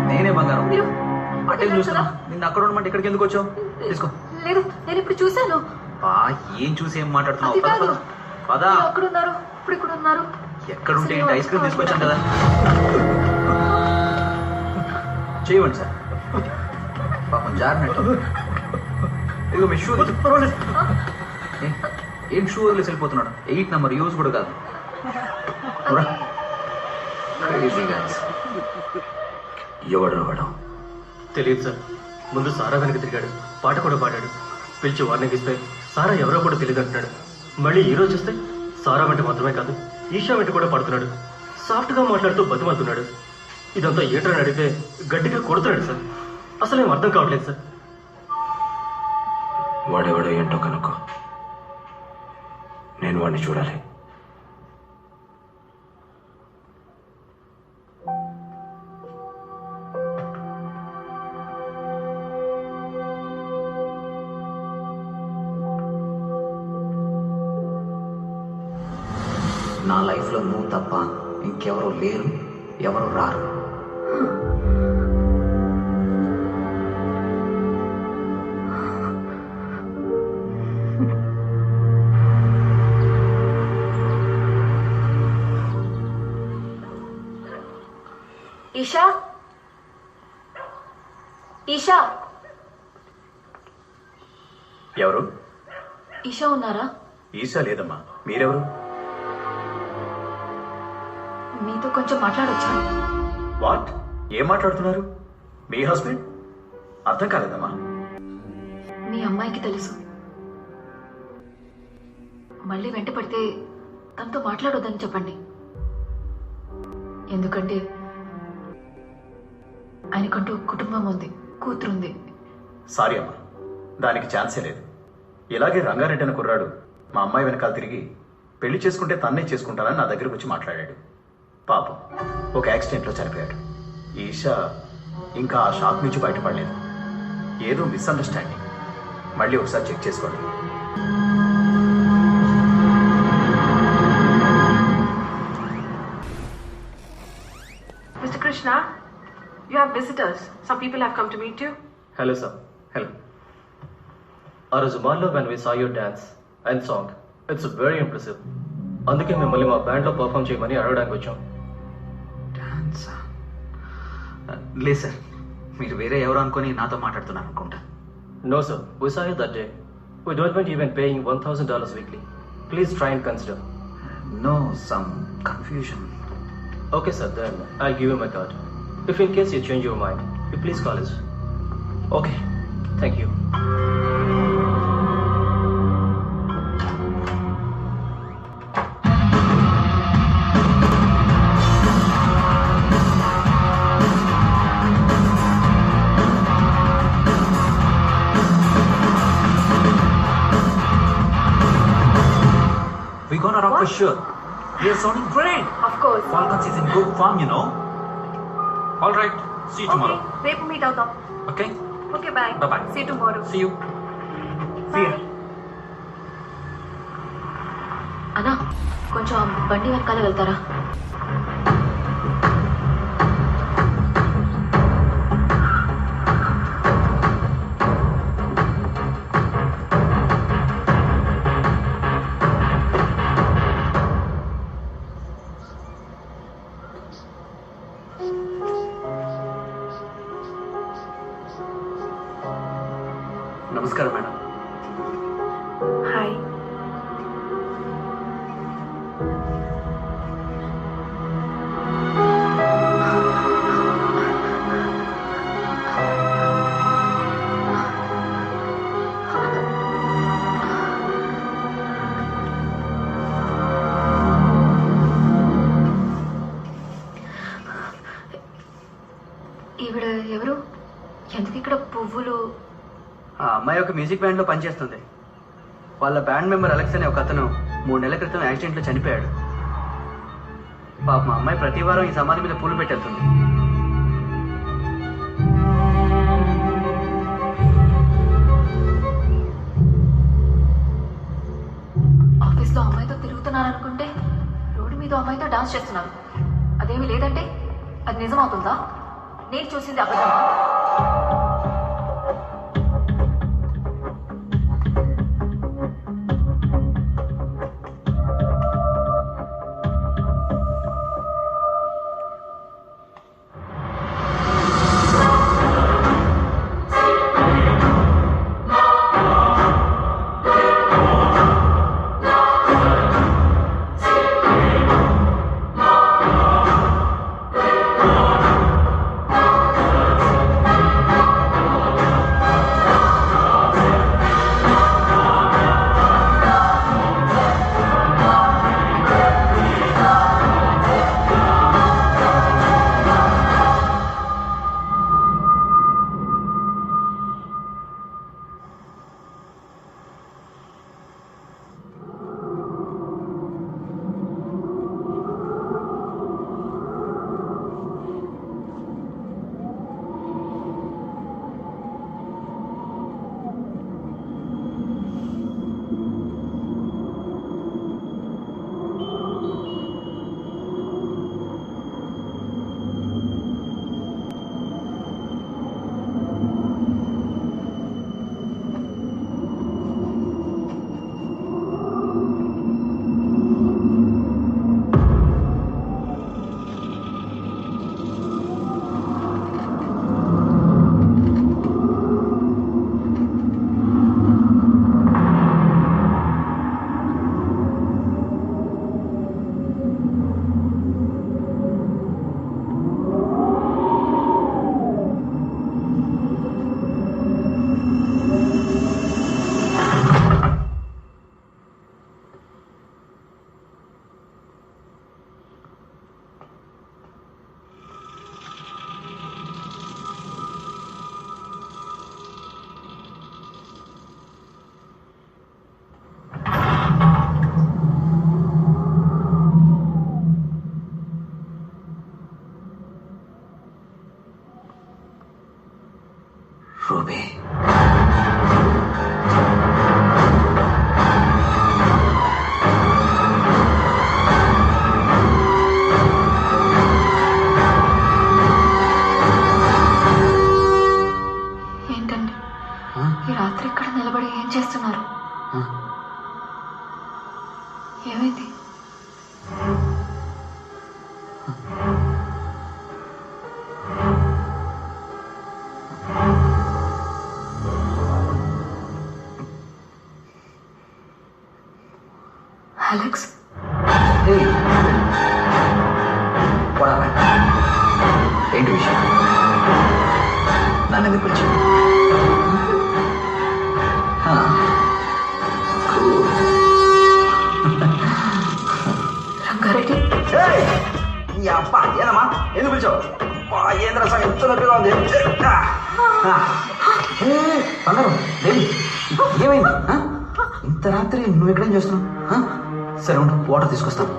S4: నేనే బంగారం అటే చూస్తున్నా. నిన్న అక్కడ ఉండమంటే ఇక్కడికి ఎందుకు వచ్చావు? తీసుకో.
S1: లేదు, నేను ఇప్పుడు చూశాను.
S4: ఏం చూసి ఏం మాట్లాడుతున్నావు?
S1: అది కాదు.
S4: పదా.
S1: మీరు అక్కడ ఉన్నారు, ఇప్పుడు ఇక్కడ ఉన్నారు.
S4: ఎక్కడుంటే ఏంటి? ఐస్ క్రీమ్ తీసుకొచ్చాను కదా. చేయమండి సార్. పాపం జారినట్టు. ఇదిగో మీ షూ. ఏం షూ వదిలేసి వెళ్ళిపోతున్నాడు? 8 నెంబర్ యూజ్ కూడా కాదు.
S2: ఎవడు వాడు?
S6: తెలియదు సార్. ముందు సారా వెనక తిరిగాడు, పాట కూడా పాడాడు. పిలిచి వార్నింగ్ ఇస్తే సారా ఎవరో కూడా తెలియదు అంటున్నాడు. మళ్ళీ ఈ రోజు చూస్తే సారా వెంట మాత్రమే కాదు, ఈషా వెంట కూడా పడుతున్నాడు. సాఫ్ట్గా మాట్లాడుతూ బతిమలుతున్నాడు. ఇదంతా ఏంటని అడిగితే గట్టిగా కొడుతున్నాడు సార్. అసలు ఏం అర్థం కావట్లేదు సార్.
S2: వాడెవడో ఏంటో కనుక్కో. నేను వాడిని చూడాలి.
S4: నా లైఫ్లో నువ్వు తప్ప ఇంకెవరూ లేరు, ఎవరు రారు.
S1: ఈషా, ఈషా,
S3: ఎవరు?
S1: ఈషా ఉన్నారా?
S3: ఈషా లేదమ్మా. మీరెవరు?
S1: మీతో కొంచెం మాట్లాడొచ్చా?
S3: వాట్? ఏం మాట్లాడుతున్నారు? మీ హస్బెండ్? అర్థం కాలేదమ్మా.
S1: మీ అమ్మాయికి తెలుసు. మళ్ళీ వెంట పడితే తనతో మాట్లాడొద్దని చెప్పండి. ఎందుకంటే ఆయనకంటూ కుటుంబం ఉంది, కూతురుంది.
S3: సారీ అమ్మా, దానికి ఛాన్సే లేదు. ఇలాగే రంగారెడ్డి అనే కుర్రాడు మా అమ్మాయి వెనకాల తిరిగి పెళ్లి చేసుకుంటే తన్నే చేసుకుంటానని నా దగ్గరకు వచ్చి మాట్లాడాడు. పాపం ఒక యాక్సిడెంట్లో చనిపోయాడు. ఈషా ఇంకా ఆ షాక్ నుంచి బయటపడలేదు. ఏదో మిస్అండర్స్టాండింగ్. మళ్ళీ ఒకసారి చెక్ చేసుకోండి.
S9: Mr. Krishna, you have visitors. Some people have come to meet you.
S6: Hello sir. Hello. ఆ రోజు మాల్లో when we saw your dance and song, it's very impressive. అందుకే మిమ్మల్ని మా బ్యాండ్లో పర్ఫామ్ చేయమని అడగడానికి వచ్చాం.
S4: డాన్సా? లేదు సార్, మీరు వేరే ఎవరు అనుకొని నాతో మాట్లాడుతున్నారు అనుకుంటా.
S6: No sir, we saw you that day. We don't mind even paying $1,000 weekly. Please try and consider.
S4: No, some confusion.
S6: Okay sir, then I'll give you my card. If in case you change your mind, you please call us.
S4: Okay.
S6: Thank you.
S4: We gonna rock for sure. We are sounding great.
S1: Of course.
S4: Falcons is in good form, you know.
S10: All right,
S6: See you tomorrow.
S9: రేపు meet అవుతాం.
S6: Okay?
S9: Okay bye.
S6: Bye-bye.
S9: See you tomorrow.
S6: See you.
S1: అన్నా కొంచెం బండి వెనకాల వెళ్తారా?
S10: నమస్కారం madam.
S9: Hi.
S1: ఈవిడ ఎవరు? ఎందుకు ఇక్కడ పువ్వులు?
S10: ఆ అమ్మాయి ఒక మ్యూజిక్ బ్యాండ్లో పనిచేస్తుంది. వాళ్ళ బ్యాండ్ మెంబర్ అలెక్స్ అనే ఒక అతను 3 నెలల క్రితం యాక్సిడెంట్లో చనిపోయాడు. పాప మా అమ్మాయి ప్రతి వారం ఈ సమాధి మీద పూలు పెట్టేస్తుంది.
S1: ఆఫీస్లో అమ్మాయితో తిరుగుతున్నారనుకుంటే రోడ్డు మీద అమ్మాయితో డాన్స్ చేస్తున్నారు. అదేమీ లేదంటే అది నిజమవుతుందా? నేను చూసింది అబద్ధమా?
S10: రూబీ,
S1: ఏంటండి ఈ రాత్రి ఇక్కడ నిలబడి ఏం చేస్తున్నారు? ఏమైంది? అలెక్స్,
S10: ఏంటి విషయం? నన్ను ఎందుకు పిలిచావు?
S1: రంగారెడ్డి,
S10: అబ్బా ఏనమ్మా, ఎందుకు పిలిచావు? ఏంద్ర సార్ ఎంత నొప్పిగా ఉంది. బంగారం, దేవి, ఏమైంది? ఇంత రాత్రి నువ్వు ఎక్కడేం చేస్తున్నావు? సరే ఉండు, వాటర్ తీసుకొస్తాను.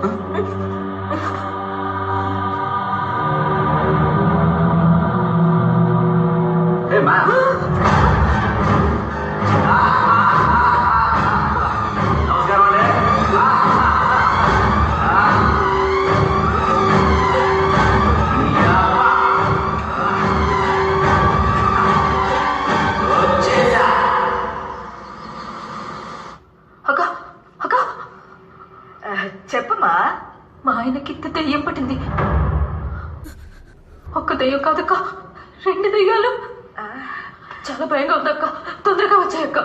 S1: అక్క తొందరగా వచ్చాయక్క.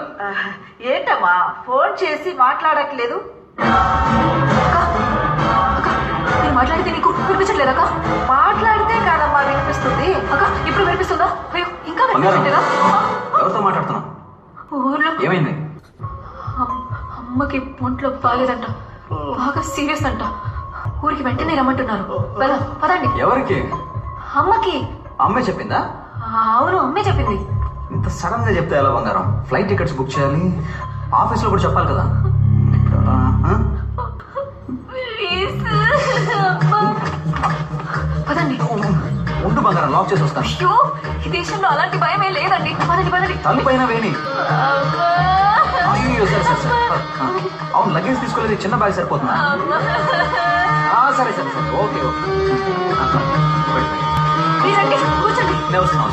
S5: ఏంటమ్మా ఫోన్ చేసి మాట్లాడట్లేదు?
S1: నేను మాట్లాడితే నీకు వినిపించట్లేదక్క?
S5: మాట్లాడితే కాదమ్మా వినిపిస్తుంది.
S1: అక్క ఇప్పుడు వినిపిస్తుందా? అయ్యో ఇంకా వినిపించట్లేదా?
S10: ఎవరితో మాట్లాడుతున్నావు?
S1: ఊర్లో
S10: ఏమైంది?
S1: అమ్మకి ఒంట్లో బాగాలేదంట, బాగా సీరియస్ అంట. ఊరికి వెంటనే రమ్మంటున్నారు. పదండి.
S10: ఎవరికి?
S1: అమ్మకి.
S10: అమ్మే చెప్పిందా?
S1: అవును అమ్మే చెప్పింది.
S10: ఇంత సడన్ గా చెప్తే ఎలా బంగారం? ఫ్లైట్ టికెట్స్ బుక్ చేయాలి, ఆఫీస్ లో కూడా చెప్పాలి కదా.
S1: పదండి.
S10: ఉండు బంగారం, లాక్ చేసి వస్తాను.
S1: అయ్యో ఈ దేశంలో అలాంటి భయమే లేదండి. పదండి.
S10: తల్లి పైన వేణి. అయ్యో సరే. అవును లగేజ్ తీసుకోలేదు, చిన్న బ్యాగ్ సరిపోతుందా? సరే ఓకే.
S1: కూర్చోండి.
S10: నేను వస్తున్నాను.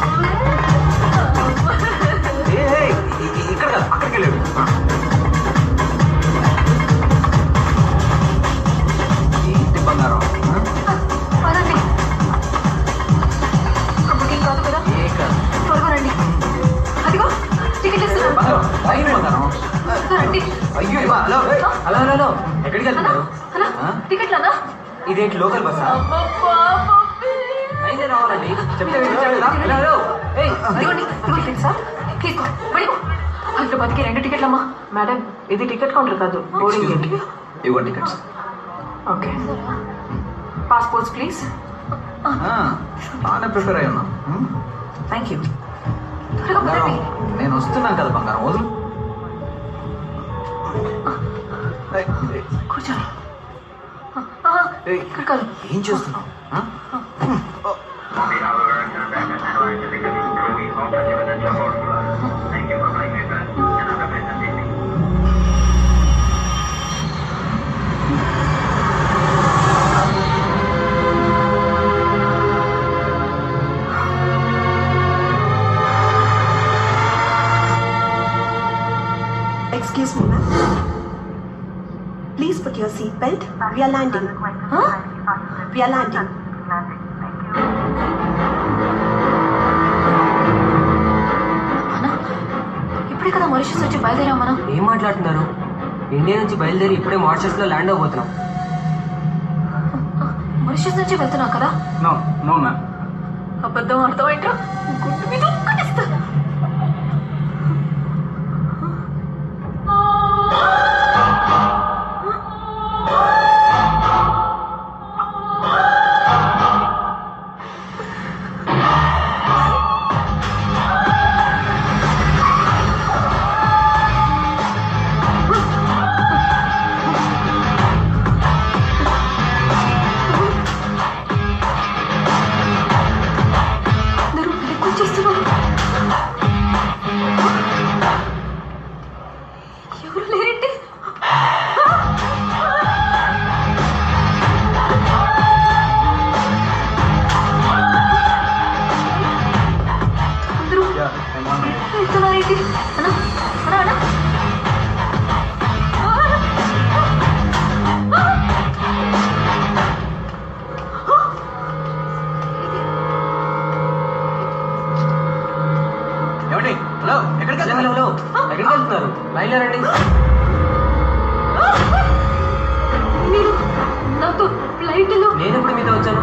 S10: ఇక్కడ కాదు, అక్కడికి వెళ్ళాడు. ఏంటి బంగారం?
S1: పదండి. బుకింగ్ కాదు కదా? త్వరగా రండి. అదిగో టికెట్ ఇస్తున్నాను.
S10: బంగారం
S1: రండి.
S10: అయ్యో హలో ఎక్కడికి వెళ్తున్నారు?
S1: టికెట్లనా?
S10: ఇదేంటి లోకల్ బస్సా? రావాలండి చెప్తే
S1: తీసుకో. హైదరాబాద్కి 2 టికెట్లమ్మా.
S9: మేడం ఇది టికెట్ కౌంటర్ కాదు, బోర్డింగ్ గేట్.
S10: ఇవ్వండి టికెట్స్.
S9: Okay passports please.
S10: బాగానే ప్రిపేర్ అయి ఉన్నా.
S9: Thank you.
S10: నేను వస్తున్నాను కదా బంగారం, వదులు.
S1: కూర్చోండి. ఇక్కడ కాదు.
S10: ఏం చేస్తున్నావు?
S11: Excuse me, ma'am. Please put your seat belt. We are landing.
S1: Huh?
S11: We are landing.
S1: ఇప్పుడే కదా మారిషస్ వచ్చి బయలుదేరాం మనం.
S10: ఏం మాట్లాడుతున్నారు? ఇండియా నుంచి బయలుదేరి ఇప్పుడే మారిషస్ లో ల్యాండ్ అవబోతున్నాం.
S1: మారిషస్ నుంచి వెళ్తున్నాం కదా?
S10: No ma'am.
S1: అబద్ధం అర్థమైందా? గుడ్డు మీద ఒక్కటిస్తా. ఎవరు లేరండి. అందరూ వెళ్తున్నారేంటి? అన్నా
S10: ఏమండి? హలో ఎక్కడికి వెళ్తున్నారు? బయలుదేరండి.
S1: మీరు నాతో ఫ్లైట్లో.
S10: నేను ఇప్పుడు మీతో వచ్చాను.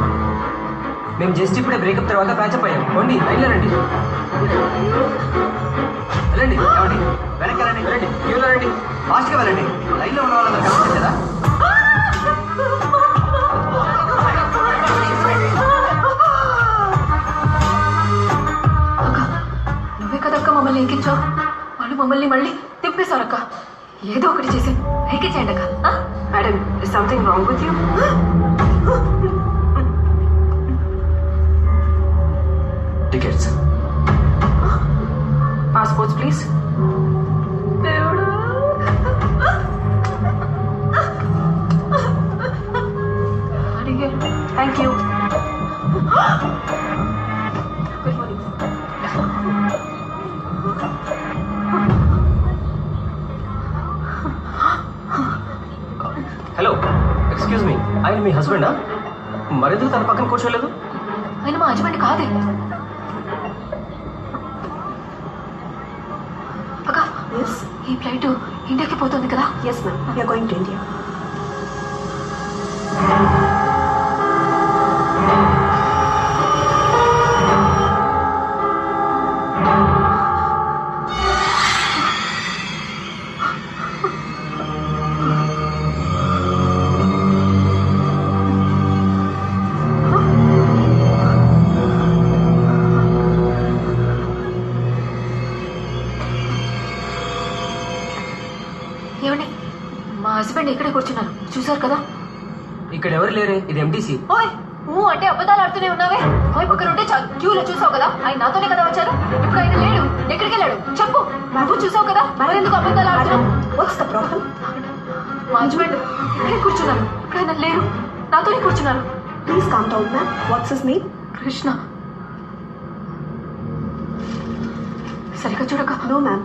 S10: మేము జస్ట్ ఇప్పుడే బ్రేకప్ తర్వాత ప్యాచప్ అయ్యాం. పోండి బయలుదేరండి. వెళ్ళండి. ఏమండి వెనక్కి వెళ్ళండి. క్యూలో రండి. ఫాస్ట్గా వెళ్ళండి. లైన్లో ఉన్న వాళ్ళందరూ కనిపించదు కదా?
S1: నువ్వే కదక్క మమ్మల్ని ఎక్కించావు. వాళ్ళు మమ్మల్ని మళ్ళీ తిప్పేశారక్క. ఏదో ఒకటి చేసి ఎక్కించేయండి అక్క.
S9: Madam is something wrong with you?
S10: Tickets.
S9: Passports please. Thank you.
S6: Hello excuse me, ఆయన మీ హస్బెండా? మరెందుకు తన పక్కన కూర్చోలేదు?
S1: ఆయన మా హస్బెండ్ కాదే.
S11: Yes?
S1: ఈ ఫ్లైట్ ఇండియాకి పోతుంది కదా?
S11: Yes, ma'am. We are going to India.
S1: ఏమండి, మా హస్బెండ్ ఇక్కడే కూర్చున్నారు, చూసారు కదా?
S10: ఇక్కడ ఎవరు లేరే, ఇది ఎంటీసీ.
S1: ఓయ్ అంటే అబద్ధాలు ఆడుతూనే ఉన్నావే. ఓయ్ పక్కన ఉంటే క్యూలో చూసావు కదా, ఆయన నాతోనే కదా వచ్చారు. ఇప్పుడు ఆయన లేడు, ఎక్కడికి వెళ్ళాడు చెప్పు. నువ్వు చూసావు కదా, మరి ఎందుకు అబద్ధాలు ఆడుతున్నావు?
S11: What's the problem?
S1: మా హస్బెండ్ ఇక్కడే కూర్చున్నారు, ఇప్పుడు ఆయన లేరు, నాతోనే కూర్చున్నారు.
S11: Please calm down, ma'am. What's his name?
S1: Krishna. సరిగ్గా చూడక.
S11: No, ma'am.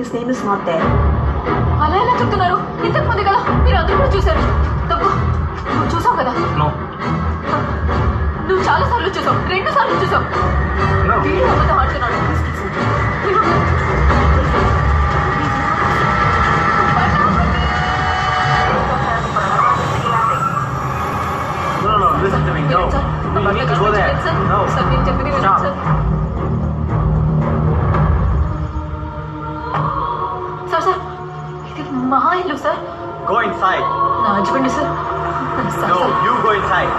S11: His name is not there.
S1: అలా ఎలా చెప్తున్నారు? ఇంతకు ముందు కదా మీరు అందరూ కూడా చూశారు. తప్పు. నువ్వు చూసావు కదా? నువ్వు చాలా సార్లు చూసావు, 2 సార్లు చూసావు. వీడు అబద్ధం ఆడుతున్నాడు. సార్ సార్, ఇది మా ఇల్లు సార్.
S3: Go inside.
S1: నా husband sir.
S3: No, you go inside.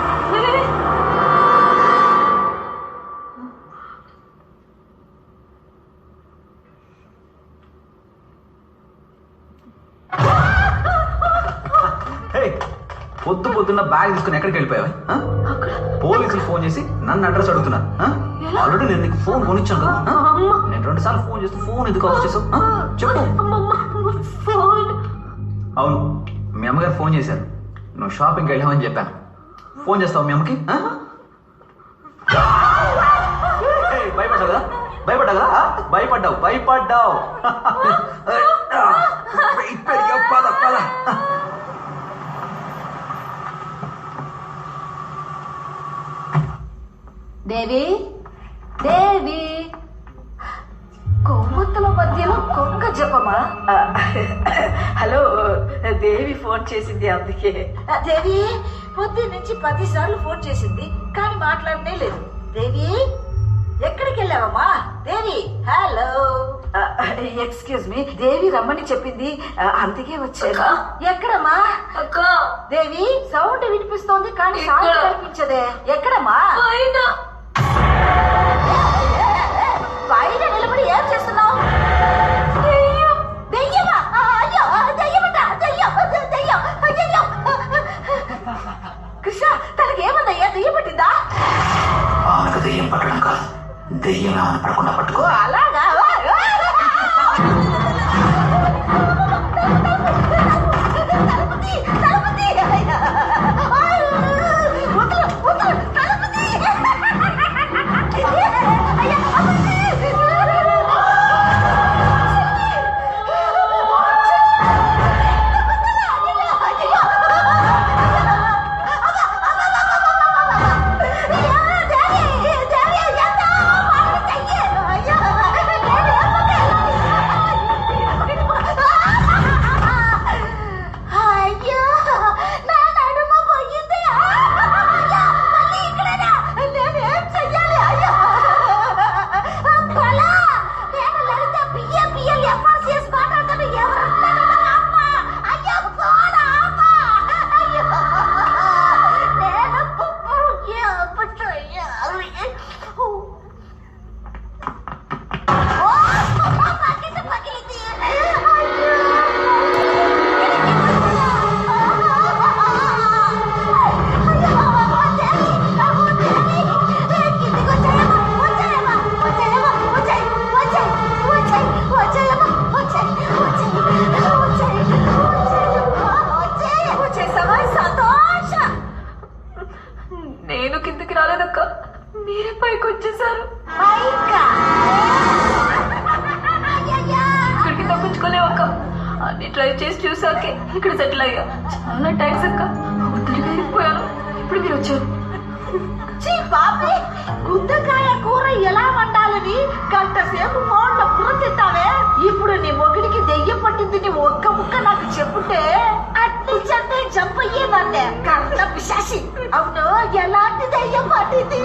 S3: పొద్దున్న బ్యాగ్ తీసుకుని ఎక్కడికి వెళ్ళిపోయావా? పోలీసులు ఫోన్ చేసి నన్ను అడ్రస్ అడుగుతున్నా. ఆల్రెడీ నేను నీకు ఫోన్ కొనిచ్చాను కదా. నేను 2 సార్లు ఫోన్ చేస్తే ఫోన్ ఎందుకు ఆఫ్ చేసావు చెప్పు. అవును, మీ అమ్మగారు ఫోన్ చేశారు, నువ్వు షాపింగ్కి వెళ్ళామని చెప్పాను. ఫోన్ చేస్తావు మీ అమ్మకి? భయపడ్డావు కదా, భయపడ్డావు. పద.
S5: దేవి కొవ్వొత్తుల మధ్యలో కొంగ జపమా? హలో, దేవి ఫోన్ చేసింది, అందుకే. దేవి పొద్దున్న నుంచి 10 సార్లు ఫోన్ చేసింది కానీ మాట్లాడనే లేదు. దేవి ఎక్కడికి వెళ్ళావమ్మా? దేవి హలో, ఎక్స్క్యూజ్ మీ, దేవి రమ్మని చెప్పింది, అందుకే వచ్చాను. ఎక్కడమ్మా? దేవి సౌండ్ వినిపిస్తోంది కానీ సౌండ్ కనిపించదే. ఎక్కడమ్మా? బయట నిలబడి ఏం చేస్తున్నావు? దెయ్యమా? అయ్యో దెయ్యం. కృష్ణ, తనకి ఏమన్నయ్యా? దెయ్యం పట్టిందా?
S3: దెయ్యం పట్టడం కాదు, దెయ్యం పడకుండా పట్టుకో.
S5: అలాగా? ట్రై చేసి చూసాకే ఇక్కడ సెటిల్ అయ్యా. చాలా థ్యాంక్స్ అక్క, ఒంటరిగా అయిపోయాను, ఇప్పుడు మీరు వచ్చారు. గుండెకాయ కూర ఎలా వండాలని గంట సేపు ఫోన్ లో పురతిస్తావే. ఇప్పుడు నీ మొగిడి అంటే కర్ణ పిశాచి. అవును, ఎలాంటి దయ్యం పట్టింది?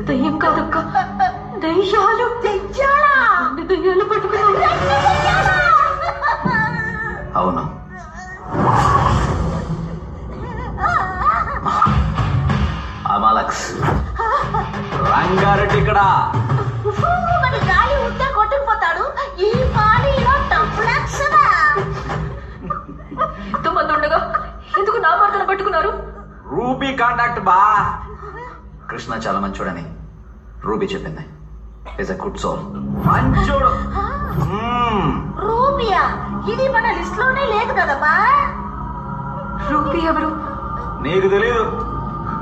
S1: దయ్యం కాదక్క, దయ్యాలు.
S5: దయ్యాలా?
S1: దయ్యాలు పట్టుకున్నాను.
S3: అవును, అమాలక్స్. రంగారెడ్డి ఇక్కడ.
S5: మరి గాలి ఉంటే కొట్టుకుపోతాడు. ఈ పానీలో డబ్బులక్షరా.
S1: ఎంతమంది ఉండగా ఎందుకు నా భర్తను పట్టుకున్నారు?
S3: రూబీ కాంటాక్ట్ బా. కృష్ణ చాలా మంచోడని రూబీ చెప్పింది. Is a good soul. మంచోడు.
S5: రూపియా? ఇది మన లిస్ట్ లోనే లేదు కదమ్మా.
S1: రూపీ ఎవరు?
S3: నీకు తెలియదు,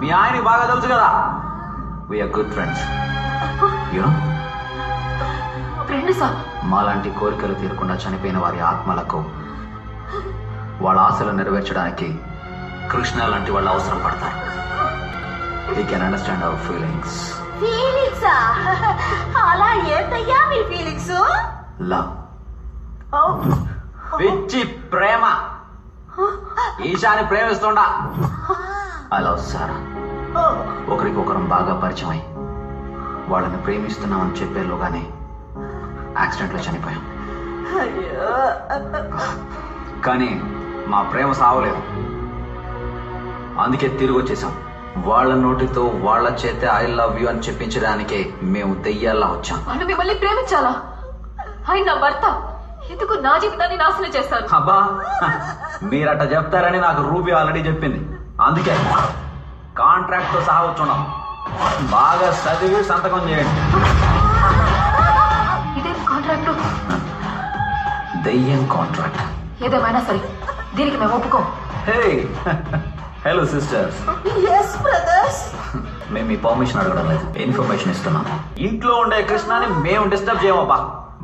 S3: మీ ఆయనకి బాగా తెలుసు కదా. We are good friends. యూనో,
S1: ఫ్రెండ్సా?
S3: మాలాంటి కోరికలు తీరకుండా చనిపోయిన వారి ఆత్మలకు వాళ్ళ ఆశలు నెరవేర్చడానికి కృష్ణ లాంటి వాళ్ళు అవసరం పడతారు. He can understand our feelings.
S5: ఫీలింగ్సా? అలా ఏంటయ్యా మీ ఫీలింగ్స్?
S3: లవ్, పిచ్చి ప్రేమ. ఈశాని ప్రేమిస్తుండా. I love Sara. ఒకరికొకరం బాగా పరిచయం అయి వాళ్ళని ప్రేమిస్తున్నామని చెప్పేలోగానే యాక్సిడెంట్ లో చనిపోయాం. కానీ మా ప్రేమ సావలేదు. అందుకే తిరిగి వచ్చేసాం. వాళ్ళ నోటితో వాళ్ళ చేతే ఐ లవ్ యూ అని చెప్పించడానికే మేము దెయ్యాల్లా వచ్చాం.
S1: వాళ్ళు మిమ్మల్ని ప్రేమించాలా? ఆయన నా భర్త, ఎందుకు నా జీవితాన్ని నాశనం చేస్తారు?
S3: అబ్బా, మీరట చెప్తారని నాకు రూబీ ఆల్రెడీ చెప్పింది. అందుకే కాంట్రాక్ట్ తో సహా వచ్చున్నాం. బాగా చదివి సంతకం చేయండి.
S1: ఇదేం కాంట్రాక్ట్?
S3: దెయ్యం కాంట్రాక్ట్.
S1: ఏదేమైనా సరే దీనికి మేము ఒప్పుకోం.
S3: హే, హలో సిస్టర్స్.
S5: yes brothers.
S3: మేము మీ పర్మిషన్ అడగడం లేదు, ఇన్ఫర్మేషన్ ఇస్తున్నాం. ఇంట్లో ఉండే కృష్ణని మేము డిస్టర్బ్ చేయమబ్బా.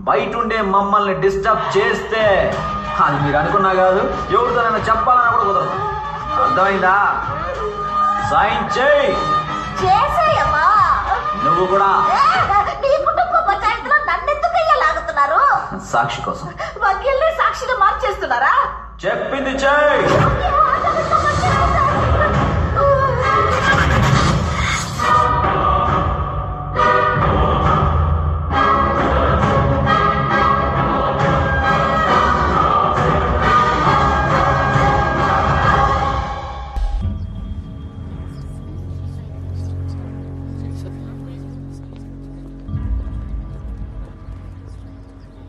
S3: బయట ఉండే మమ్మల్ని డిస్టర్బ్ చేస్తే అది మీరు అనుకున్నా కాదు, ఎవరితోనైనా చెప్పాలని కూడా కుదరదు. అర్థమైందా? సైన్ చేయి.
S5: చేసేయమ్మా.
S3: నువ్వు కూడా.
S5: నీ కుటుంబ పంచాయతీలో నన్నెందుకయ్యా లాగుతున్నారు?
S3: సాక్షి కోసం.
S5: వకీల్ని సాక్షిగా మార్చేస్తున్నారా?
S3: చెప్పింది చేయి.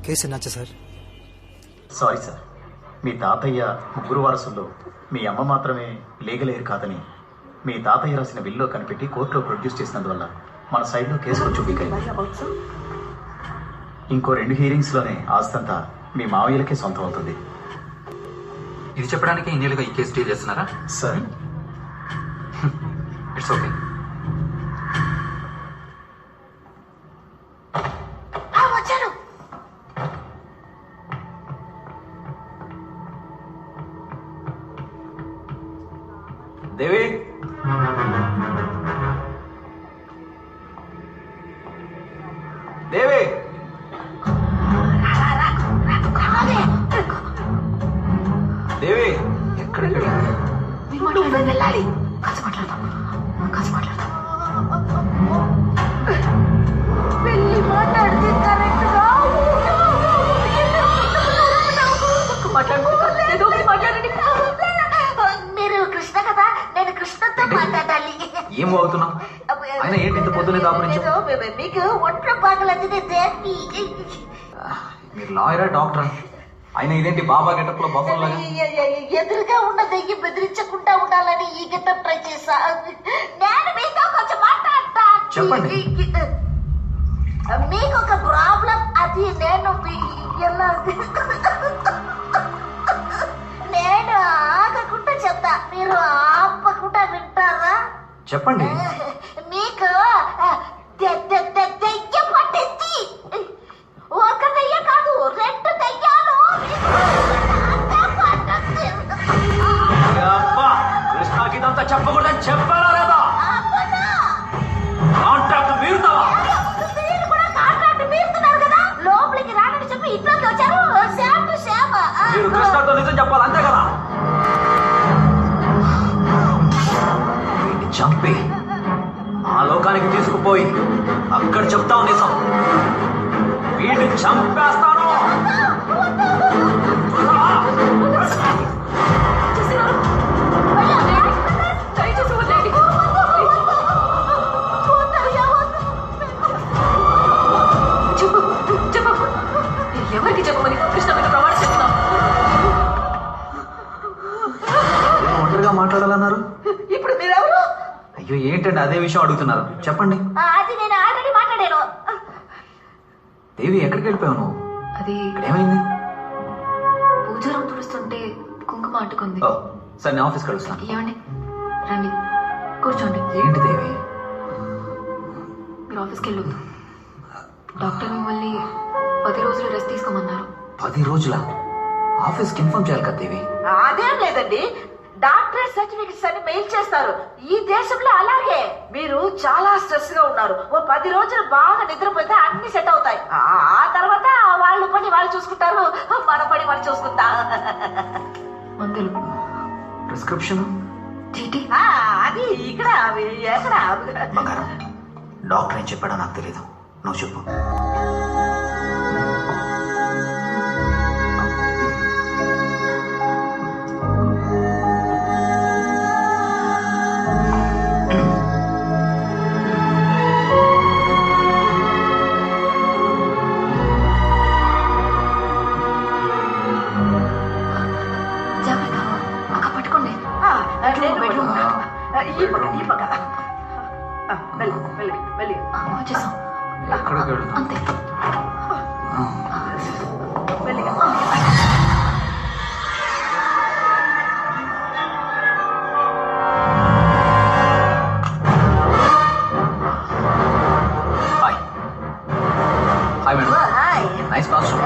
S12: కేసు ఎన్నాచా సార్?
S3: సారీ సార్, మీ తాతయ్య ముగ్గురు వారసుల్లో మీ అమ్మ మాత్రమే లీగల్ ఎయిర్ కాదని మీ తాతయ్య రాసిన బిల్లో కనిపెట్టి కోర్టులో ప్రొడ్యూస్ చేసినందువల్ల మన సైడ్లో కేసు కొంచెం వీక్ అయింది. ఇంకో 2 హీరింగ్స్లోనే ఆస్తంతా మీ మావయ్యలకే సొంతం అవుతుంది.
S13: ఇది చెప్పడానికి ఇన్నేళ్ళుగా ఈ కేసు డీల్ చేస్తున్నారా?
S3: Sir,
S13: it's okay.
S5: వచ్చాను.
S3: దేవి, దేవి, దేవి, ఎక్కడికి
S5: వెళ్ళాలి. వెళ్ళి మాట్లాడితే కరెక్ట్ గా మాట్లాడండి. మీరు కృష్ణ కదా, నేను కృష్ణతో మాట్లాడాలి.
S3: ఏం అవుతున్నావు? ఆయన ఏంటి ఇంత పొద్దునే దాపురించావు?
S5: మీకు ఒంట్లో బాగలది.
S3: మీరు లాయరా డాక్టరా? ఆయన ఇదేంటి బాబా గెటప్ లో బఫర్ లాగా?
S5: ఎదురుగా ఉన్న దయ్యం బెదిరించకుండా ఉండాలని ఈ గెటప్ ట్రై చేశా. నేను మీతో కొంచెం మాట్లాడతా.
S3: చెప్పండి.
S5: మీకు ఒక ప్రాబ్లం, అది నేను నేను ఆగకుండా చెప్తా, మీరు ఆపకుండా వింటారా?
S3: చెప్పండి.
S5: మీకు దెయ్యం పట్టింది. ఒక దెయ్యం కాదు, 2 దెయ్యాలు.
S3: కృష్ణకి ఇదంతా చెప్పకూడదని చెప్పారా లేదా? కాంట్రాక్ట్ మీరుతావా?
S5: లోపలికి రానని చెప్పి ఇంట్లోకి వచ్చారు. శ్యామ్ టు శ్యామ్.
S3: మీరు కృష్ణతో నిజం చెప్పాలి, అంతే కదా?
S4: చంపి ఆ లోకానికి తీసుకుపోయి అక్కడ చెప్తావు నిజం. వీడిని చంపేస్తాను.
S1: చెప్పు చెప్పు, ఎవరికి చెప్పమని కృష్ణ మీద ప్రమాణ చేస్తున్నావు?
S4: ఒంటరిగా మాట్లాడాలన్నారు.
S5: ఇప్పుడు మీరెవరు?
S4: అయ్యో ఏంటండి అదే విషయం అడుగుతున్నారు, చెప్పండి.
S5: అది నేను ఆల్రెడీ మాట్లాడాను.
S4: దేవి ఎక్కడికి వెళ్ళిపోయావు నువ్వు?
S1: అది
S4: ఏమైంది?
S1: పూజారం తుడుస్తుంటే కుంకుమ అంటుకుంది.
S4: సరే నేను ఆఫీస్కి కలుస్తాను.
S1: ఏమండి రండి కూర్చోండి.
S4: ఏంటి దేవి?
S1: మీరు ఆఫీస్కి వెళ్ళొద్దు. డాక్టర్ మిమ్మల్ని 10 రోజులు రెస్ట్ తీసుకోమన్నారు.
S4: 10 రోజుల ఆఫీస్కి ఇన్ఫార్మ్ చేయాలి కదా దేవి.
S5: అదేం లేదండి, డాక్టరేట్ సర్టిఫికెట్స్ అని మెయిల్ చేస్తారు. ఈ దేశంలో అలాగే. మీరు చాలా స్ట్రెస్ గా ఉన్నారు. ఓ 10 రోజులు బాగా నిద్రపోతే అన్ని సెట్ అవుతాయి. ఆ తర్వాత వాళ్ళు పని వాళ్ళు చూసుకుంటారు, మన పని మనం చూసుకుంటా.
S1: మందులు,
S4: ప్రిస్క్రిప్షన్,
S5: అది ఇక్కడ ఎక్కడ?
S4: బంగారం, డాక్టర్ ఏం చెప్పాడో నాకు తెలీదు, నువ్వు చెప్పు.
S1: జాగ్రత్త అక్క, పట్టుకోండి.
S5: ఈ పక్క వెళ్ళి
S1: వచ్చేసాం.
S4: ఎక్కడికి వెళ్తాం?
S1: అంతే.
S4: Hi madam. Nice costume.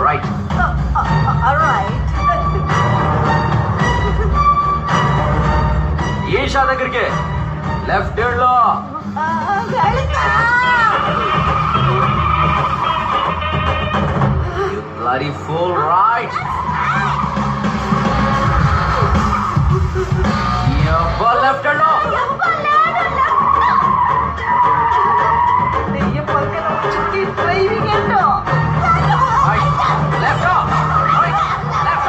S4: Right. Isha దగ్గరికి లెఫ్ట్ హ్యాండ్ లో. You bloody fool, right? Left hand లో.
S5: డ్రైవింగ్ ఏంటో.
S4: Left right left.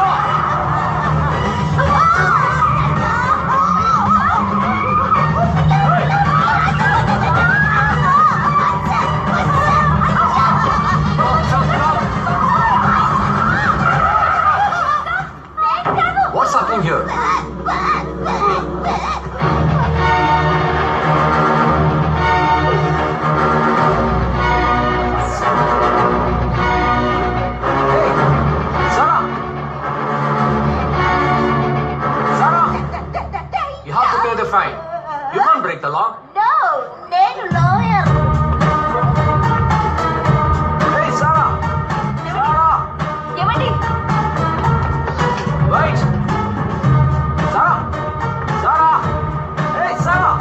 S4: What's happening here? You have to pay the fine. You can't break the law.
S5: No, నేను lawyer.
S4: Hey, Sarah! Sarah!
S5: ఏమండి?
S4: Wait! Sarah! Sarah! Hey, Sarah!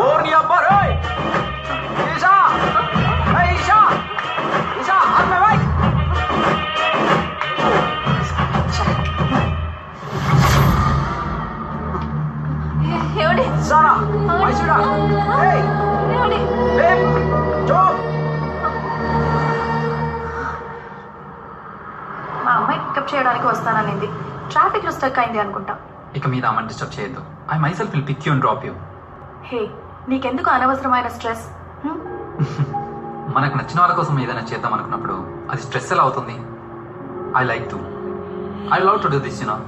S4: ఓర్ని అబ్బా రేయ్! Isha! Hey, Isha! Isha, on my bike!
S1: ఏమండి?
S4: Sarah! My sweetheart! Hey!
S1: ఏమండి?
S4: Babe! Stop!
S9: మా అమ్మాయి pickup చేయడానికి వస్తాననింది. ట్రాఫిక్ లో స్టక్ అయింది అనుకుంటా.
S13: ఇక మీద అమ్మని డిస్టర్బ్ చేయొద్దు. I myself will pick you and drop you.
S9: Hey, నీకెందుకు అనవసరమైన స్ట్రెస్?
S13: మనకు నచ్చిన వాళ్ళ కోసం ఏదైనా చేద్దాం అనుకున్నప్పుడు అది స్ట్రెస్ ఎలా అవుతుంది? I like to. I love to do this, you know.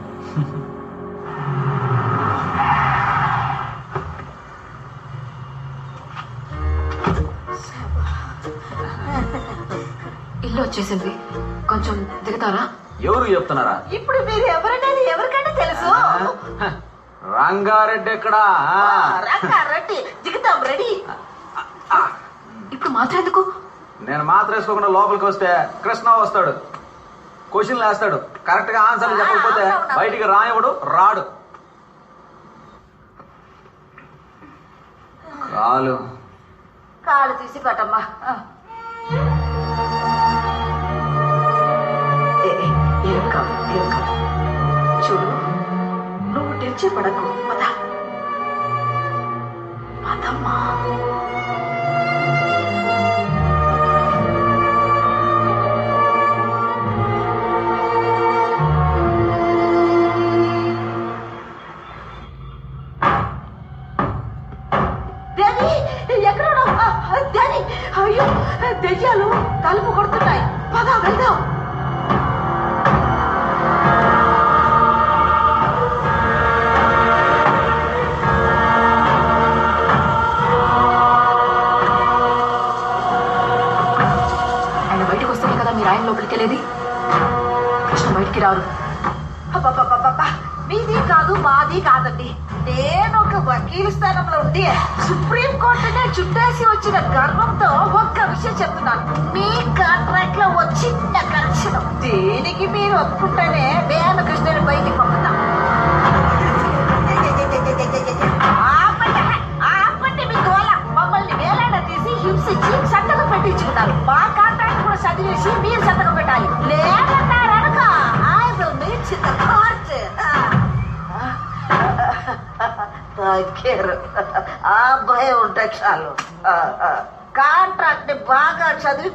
S1: వచ్చేసింది, కొంచెం దిగుతారా?
S4: ఎవరు చెప్తున్నారా?
S5: ఇప్పుడు మీరు ఎవరనేది ఎవరికంటే తెలుసు.
S4: రంగారెడ్డి ఎక్కడా?
S5: రంగారెడ్డి దిగుతాం, రెడీ.
S1: ఇప్పుడు మాత్రం ఎందుకు?
S4: నేను మాత్రం వేసుకోకుండా లోపలికి వస్తే కృష్ణ వస్తాడు, క్వశ్చన్లు వేస్తాడు, కరెక్ట్ గా ఆన్సర్లు చెప్పకపోతే బయటికి రానివ్వడు, రాడు.
S5: కాలు తీసి పట్టమ్మా. చూడు, నువ్వు టెన్షన్ పడకు, పద పదమ్మా. అయ్యో, దెయ్యాలు తలుపు కొడుతున్నాయి, పద వెళ్దాం.
S1: ఆయన బయటకు వస్తేనే కదా మీరు ఆయన లోపలికి వెళ్ళేది. కృష్ణ బయటికి రారు.
S5: మీది కాదు, మాది కాదండి. నేను ఒక వకీలు స్థానంలో ఉండి సుప్రీం కోర్టునే చుట్టేసి వచ్చిన గర్వంతో ఒక్క విషయం చెప్తున్నాను. మీ కాంట్రాక్ట్ లో వచ్చిన కరెక్షన్ దీనికి మీరు ఒప్పుకుంటేనే నేను కృష్ణుని బయటికి పంపుతాం. ఆపండి మీ గోల. మమ్మల్ని వేలాడ తీసి హింసించి సంతకం పెట్టించుకున్నారు. మా కాంట్రాక్ట్ కూడా చదివేసి మీరు సంతకం పెట్టాలి. లేదన్నారనుక I will meet in the court. ఆ భయం ఉంటే చాలు. కాంట్రాక్ట్ ని బాగా చదివి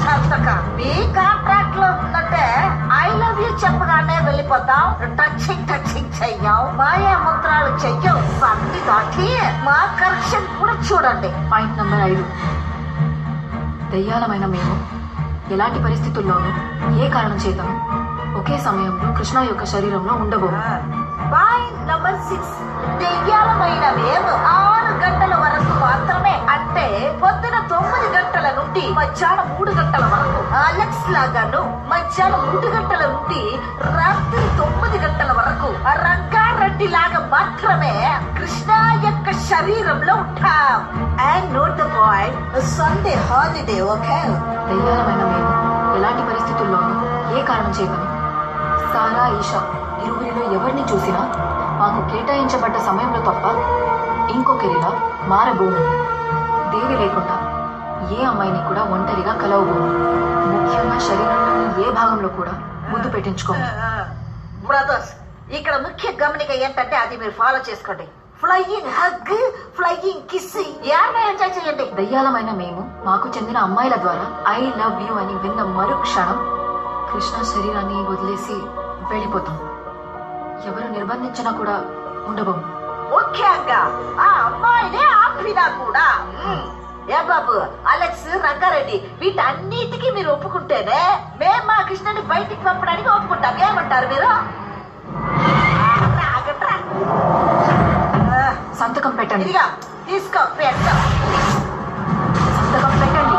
S5: సంతక. మీ కాంట్రాక్ట్ లో ఉన్నట్టే ఐ లవ్ యూ చెప్పగానే వెళ్ళిపోతాం. టచింగ్ చెయ్యం, మాయా మంత్రాలు చెయ్యం. అన్ని దాటి మా కరెక్షన్ కూడా చూడండి.
S1: పాయింట్ నెంబర్ 5, దెయ్యాలమైన మేము ఎలాంటి పరిస్థితుల్లోనూ ఏ కారణం చేతను ఒకే సమయంలో కృష్ణ యొక్క శరీరంలో ఉండబోము.
S5: పాయింట్ నెంబర్ 6, దెయ్యాలమైన మేము 6 గంటల వరకు మాత్రమే, అంటే పొద్దున 9 గంటల నుండి మధ్యాహ్నం 3 గంటల వరకు, అలెక్స్ లాగాను మధ్యాహ్నం 3 గంటల నుండి రాత్రి 9 గంటల వరకు రంగారెడ్డి లాగా మాత్రమే కృష్ణ యొక్క శరీరంలో ఉంటాం. And note the point, Sunday holiday. Okay,
S1: దెయ్యాలమైన మేము ఎలాంటి పరిస్థితుల్లోనూ ఏ కారణం చేతను సారా, ఈషా ఇరువురిలో ఎవరిని చూసినా మాకు కేటాయించబడ్డ సమయంలో తప్ప ఇంకొకరిలా మారబోము. దేవి లేకుండా ఏ అమ్మాయిని కూడా ఒంటరిగా కలవబోము. ముఖ్యంగా శరీరంలోని ఏ భాగంలో కూడా ముద్దు పెట్టించుకోము.
S5: బ్రదర్స్, ఇక్కడ ముఖ్య గమనిక ఏంటంటే అది మీరు ఫాలో చేసుకోండి. ఫ్లయింగ్ హగ్, ఫ్లయింగ్ కిస్ యార్న ఎంజాయ్ చేయండి.
S1: దయ్యాలమైన మేము మాకు చెందిన అమ్మాయిల ద్వారా ఐ లవ్ యూ అని విన్న మరుక్షణం కృష్ణ శరీరాన్ని వదిలేసి వెళ్ళిపోతాం. ఎవరు నిర్బంధించినా కూడా ఉండబోము.
S5: ముఖ్యంగా ఆ అమ్మాయినే ఆపినా కూడా. ఏ బాబు, అలెక్స్, రంగారెడ్డి వీటన్నిటికీ మీరు ఒప్పుకుంటేనే మేము మా కృష్ణని బయటికి పంపడానికి ఒప్పుకుంటాం. ఏమంటారు మీరు?
S1: సంతకం పెట్టండి.
S5: ఇదిగా తీసుకో, పెట్టు.
S1: సంతకం పెట్టండి.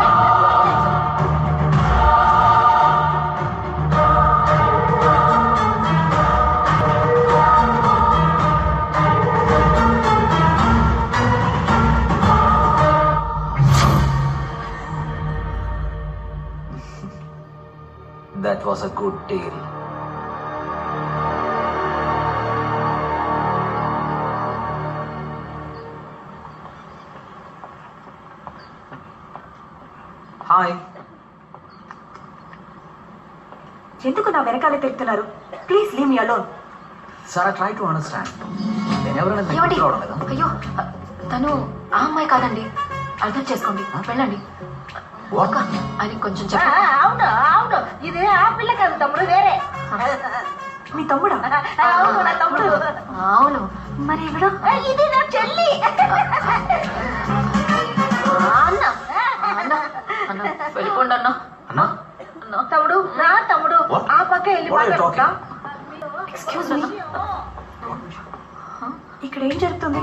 S4: That was a good deal.
S11: Hi. ఎందుకు నా వెనకాలే తిరుగుతున్నారు? Please leave me alone.
S4: Sir, try to understand.
S1: ఏమండి? అయ్యో, తను ఆ అమ్మాయి కాదండి, అర్థం చేసుకోండి. వెళ్ళండి. అని కొంచెం చెప్పండి.
S5: అవును అవును, ఇదే ఆ పిల్ల కాదు తమ్ముడు, వేరే.
S11: మీ తమ్ముడా?
S5: అవును, నా తమ్ముడు.
S1: అవును,
S11: మరి ఇవిడు?
S5: ఇది నా చెల్లి.
S1: వెళ్ళిపోండి అన్న.
S5: తమ్ముడు, నా తమ్ముడు ఆ పక్క వెళ్ళి మాట్లాడుకుంటా.
S11: ఎక్స్క్యూజ్ మీ, ఇక్కడ ఏం జరుగుతుంది?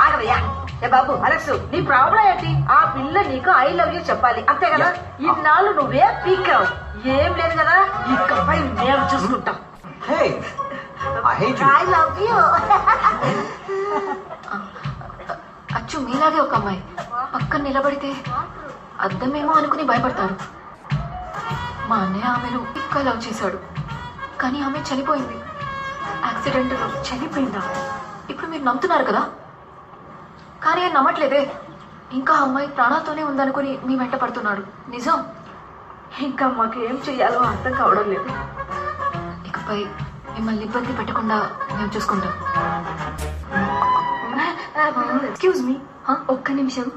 S5: ఆగవయ్యా. ఏ బాబు అలెక్స్, నీ ప్రాబ్లం ఏంటి? ఆ పిల్ల నీకు ఐ లవ్ యూ చెప్పాలి అంతే కదా. ఇన్నాళ్ళు నువ్వే పీకావు, ఏం లేదు కదా. ఇకపై మేము చూసుకుంటాం. I love you.
S1: అచ్చు మీలాగే ఒక అమ్మాయి పక్కన నిలబడితే అద్దమేమో అనుకుని భయపడతారు. మా అన్నయ్య ఆమెను ఇంకా లవ్ చేశాడు, కానీ ఆమె చనిపోయింది. యాక్సిడెంట్లో చనిపోయిందా? ఇప్పుడు మీరు నమ్ముతున్నారు కదా, కానీ ఆయన నమ్మట్లేదే. ఇంకా అమ్మాయి ప్రాణాలతోనే ఉందనుకుని మీ వెంట పడుతున్నాడు. నిజం.
S5: ఇంకా మాకు ఏం చెయ్యాలో అర్థం కావడం లేదు.
S1: ఇకపై మిమ్మల్ని ఇబ్బంది పెట్టకుండా మేము చూసుకుంటాం.
S11: ఎక్స్క్యూజ్ మీ, ఒక్క నిమిషం.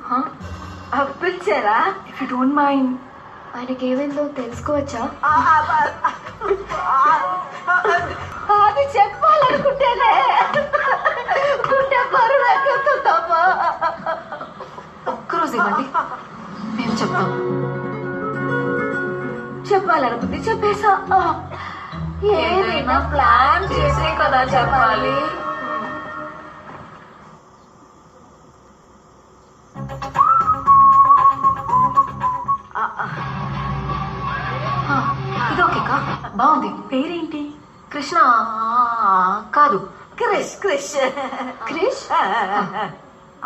S5: పిలిచారా?
S11: ఇఫ్ యూ డోంట్ మైండ్, ఆయనకి ఏమైందో తెలుసుకోవచ్చా?
S5: అది చెప్పాలనుకుంటేనే గుండె బరువు ఎక్కుతుందమ్మా.
S1: ఒక్కరోజు ఇవ్వండి, మేము చెప్తాం.
S5: చెప్పాలనుకుంటే చెప్పేసా. ఏదైనా ప్లాన్ చేసే కదా చెప్పాలి.
S1: ఇది ఓకేకా? బాగుంది.
S11: పేరేంటి?
S1: కృష్ణ కాదు,
S5: క్రిష్. క్రిష్
S11: క్రిష్? ఆ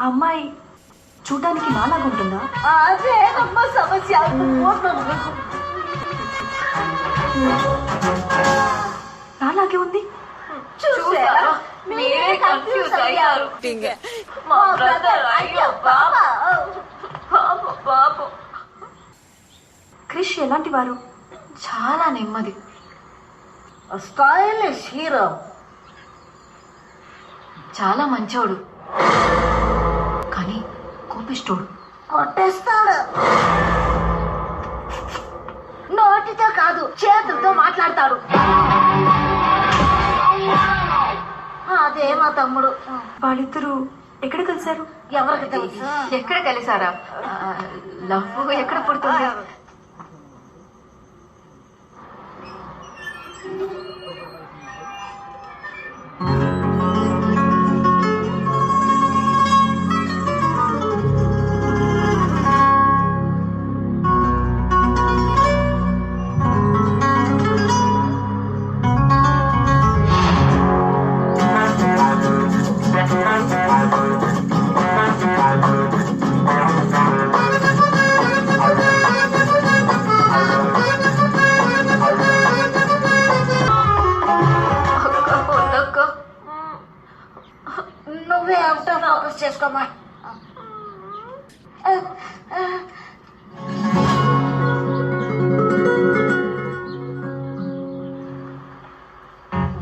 S11: అమ్మాయి చూడడానికి నాలాగా ఉంటుందా?
S5: అదే అమ్మ సమస్య.
S11: నాలాగే ఉంది.
S5: చూసారా, మీరే కన్ఫ్యూజ్ అయ్యారు. మా బ్రదర్. అయ్యో బాబా, బాబు.
S11: క్రిష్ ఎలాంటి వారు?
S1: చాలా నెమ్మది,
S5: స్టైలిష్ హీరో.
S1: చాలా మంచోడు, కానీ కోపిష్టోడు.
S5: కొట్టేస్తాడు. నోటితో కాదు, చేతులతో మాట్లాడతాడు. అదే మా తమ్ముడు.
S11: వాళ్ళిద్దరూ ఎక్కడ కలిశారు?
S5: ఎవరికి తెలుసు?
S1: ఎక్కడ కలిసారా? లవ్ ఎక్కడ పుడుతుంది?
S5: నువ్వే అవుతా ఫోకస్ చేసుకోమా.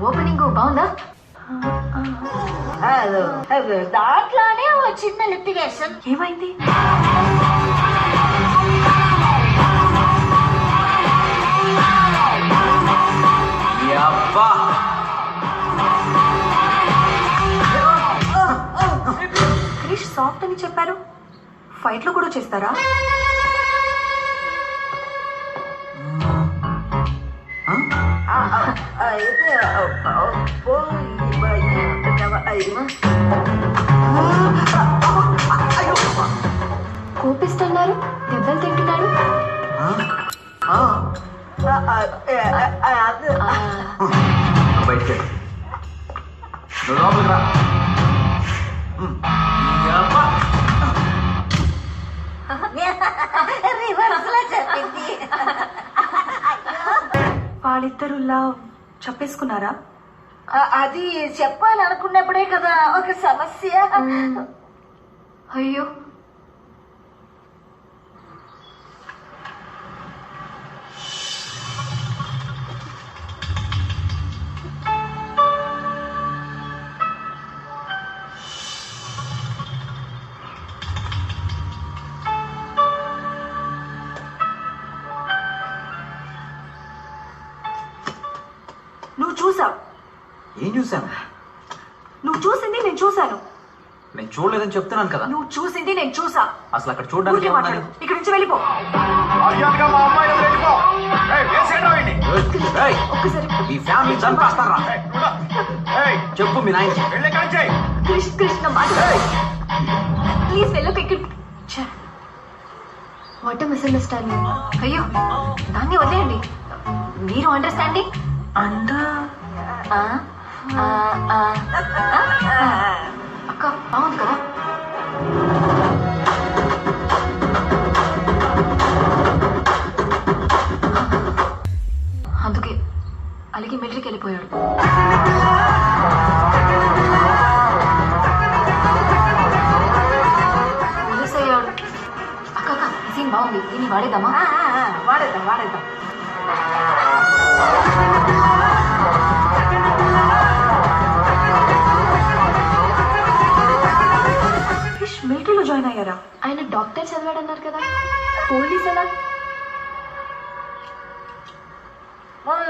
S1: ఓపెనింగ్ బాగుందా?
S5: దాంట్లోనే ఓ చిన్న లిటిగేషన్.
S11: ఏమైంది? క్రిష్ సాఫ్ట్ అని చెప్పారు, ఫైట్ లో కూడా చేస్తారా?
S1: కోపిస్తున్నారు, దెబ్బలు తింటున్నాడు.
S3: బయటికి లోపలికి రా.
S5: రివర్స్ లో చెప్పింది.
S11: వాళ్ళిద్దరూ లవ్ చెప్పేసుకున్నారా?
S5: అది చెప్పాలనుకున్నప్పుడే కదా ఒక సమస్య.
S1: అయ్యో,
S11: నువ్వు చూసావు.
S3: ఏం చూసాను?
S11: నువ్వు చూసింది నేను చూశాను.
S13: నేను చూడలేదని చెప్తున్నాను కదా.
S5: నువ్వు చూసింది నేను చూసా.
S13: అసలు అక్కడ చూడడానికి
S5: ఊరికే మాట్లాడు. ఇక్కడ నుంచి వెళ్ళిపో. ఒక్కసారి
S4: ఈ ఫ్యామిలీ చంపేస్తారా?
S13: చెప్పు మీ నాయన.
S1: కృష్ణ మాట ప్లీజ్ వెళ్ళకు. ఇక్కడ వాట్ మిస్అండర్స్టాండింగ్. అయ్యో దాన్ని వదిలేయండి. మీరు అండర్స్టాండింగ్ అక్క బాగుంది కదా. అందుకే అలిగి మిలిటరీకి వెళ్ళిపోయాడు. పోలీస్ అయ్యాడు. అక్క అక్క ఈ సీన్ బాగుంది. దీన్ని వాడేద్దామా?
S5: వాడేద్దాం. మిలిటరీలో జాయిన్ అయ్యారా?
S1: ఆయన డాక్టర్ చదివాడన్నారు కదా, పోలీస్ ఎలా?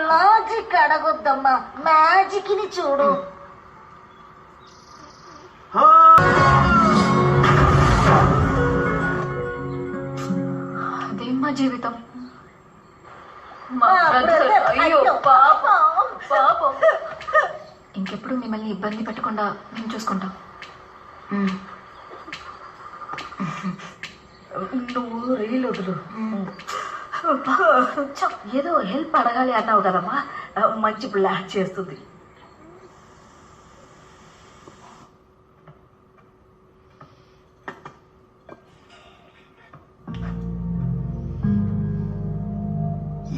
S5: లాజిక్ అడగొద్దమ్మా, మ్యాజిక్ ని చూడు.
S1: అదేం మా జీవితం. అయ్యో పాపం. ఇంకెప్పుడు మిమ్మల్ని ఇబ్బంది పెట్టకుండా మేము చూసుకుంటాం.
S5: నువ్వు రీల్ వదులు. ఏదో హెల్ప్ అడగాలి అన్నావు కదమ్మా, మంచి ప్లాన్ చేస్తుంది.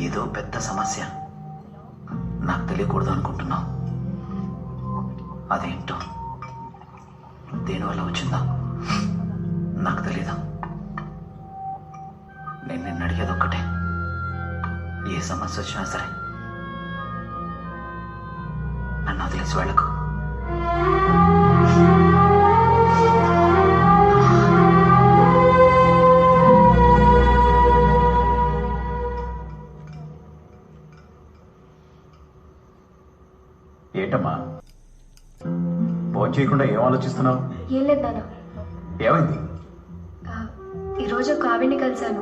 S3: ఏదో పెద్ద సమస్య నాకు తెలియకూడదు అనుకుంటున్నావు. అదేంటో దేనివల్ల వచ్చిందా నాకు తెలీదు. నేను నిన్ను అడిగేది ఒక్కటే, ఏ సమస్య వచ్చినా సరే నన్ను వదిలేసి వెళ్ళకు. ఏంటమ్మా ఫోన్ చేయకుండా ఏం ఆలోచిస్తున్నావు?
S1: ఏం లేదు నాన్న.
S3: ఏమైంది?
S1: ఈరోజు ఒక ఆవిడ్ని కలిశాను.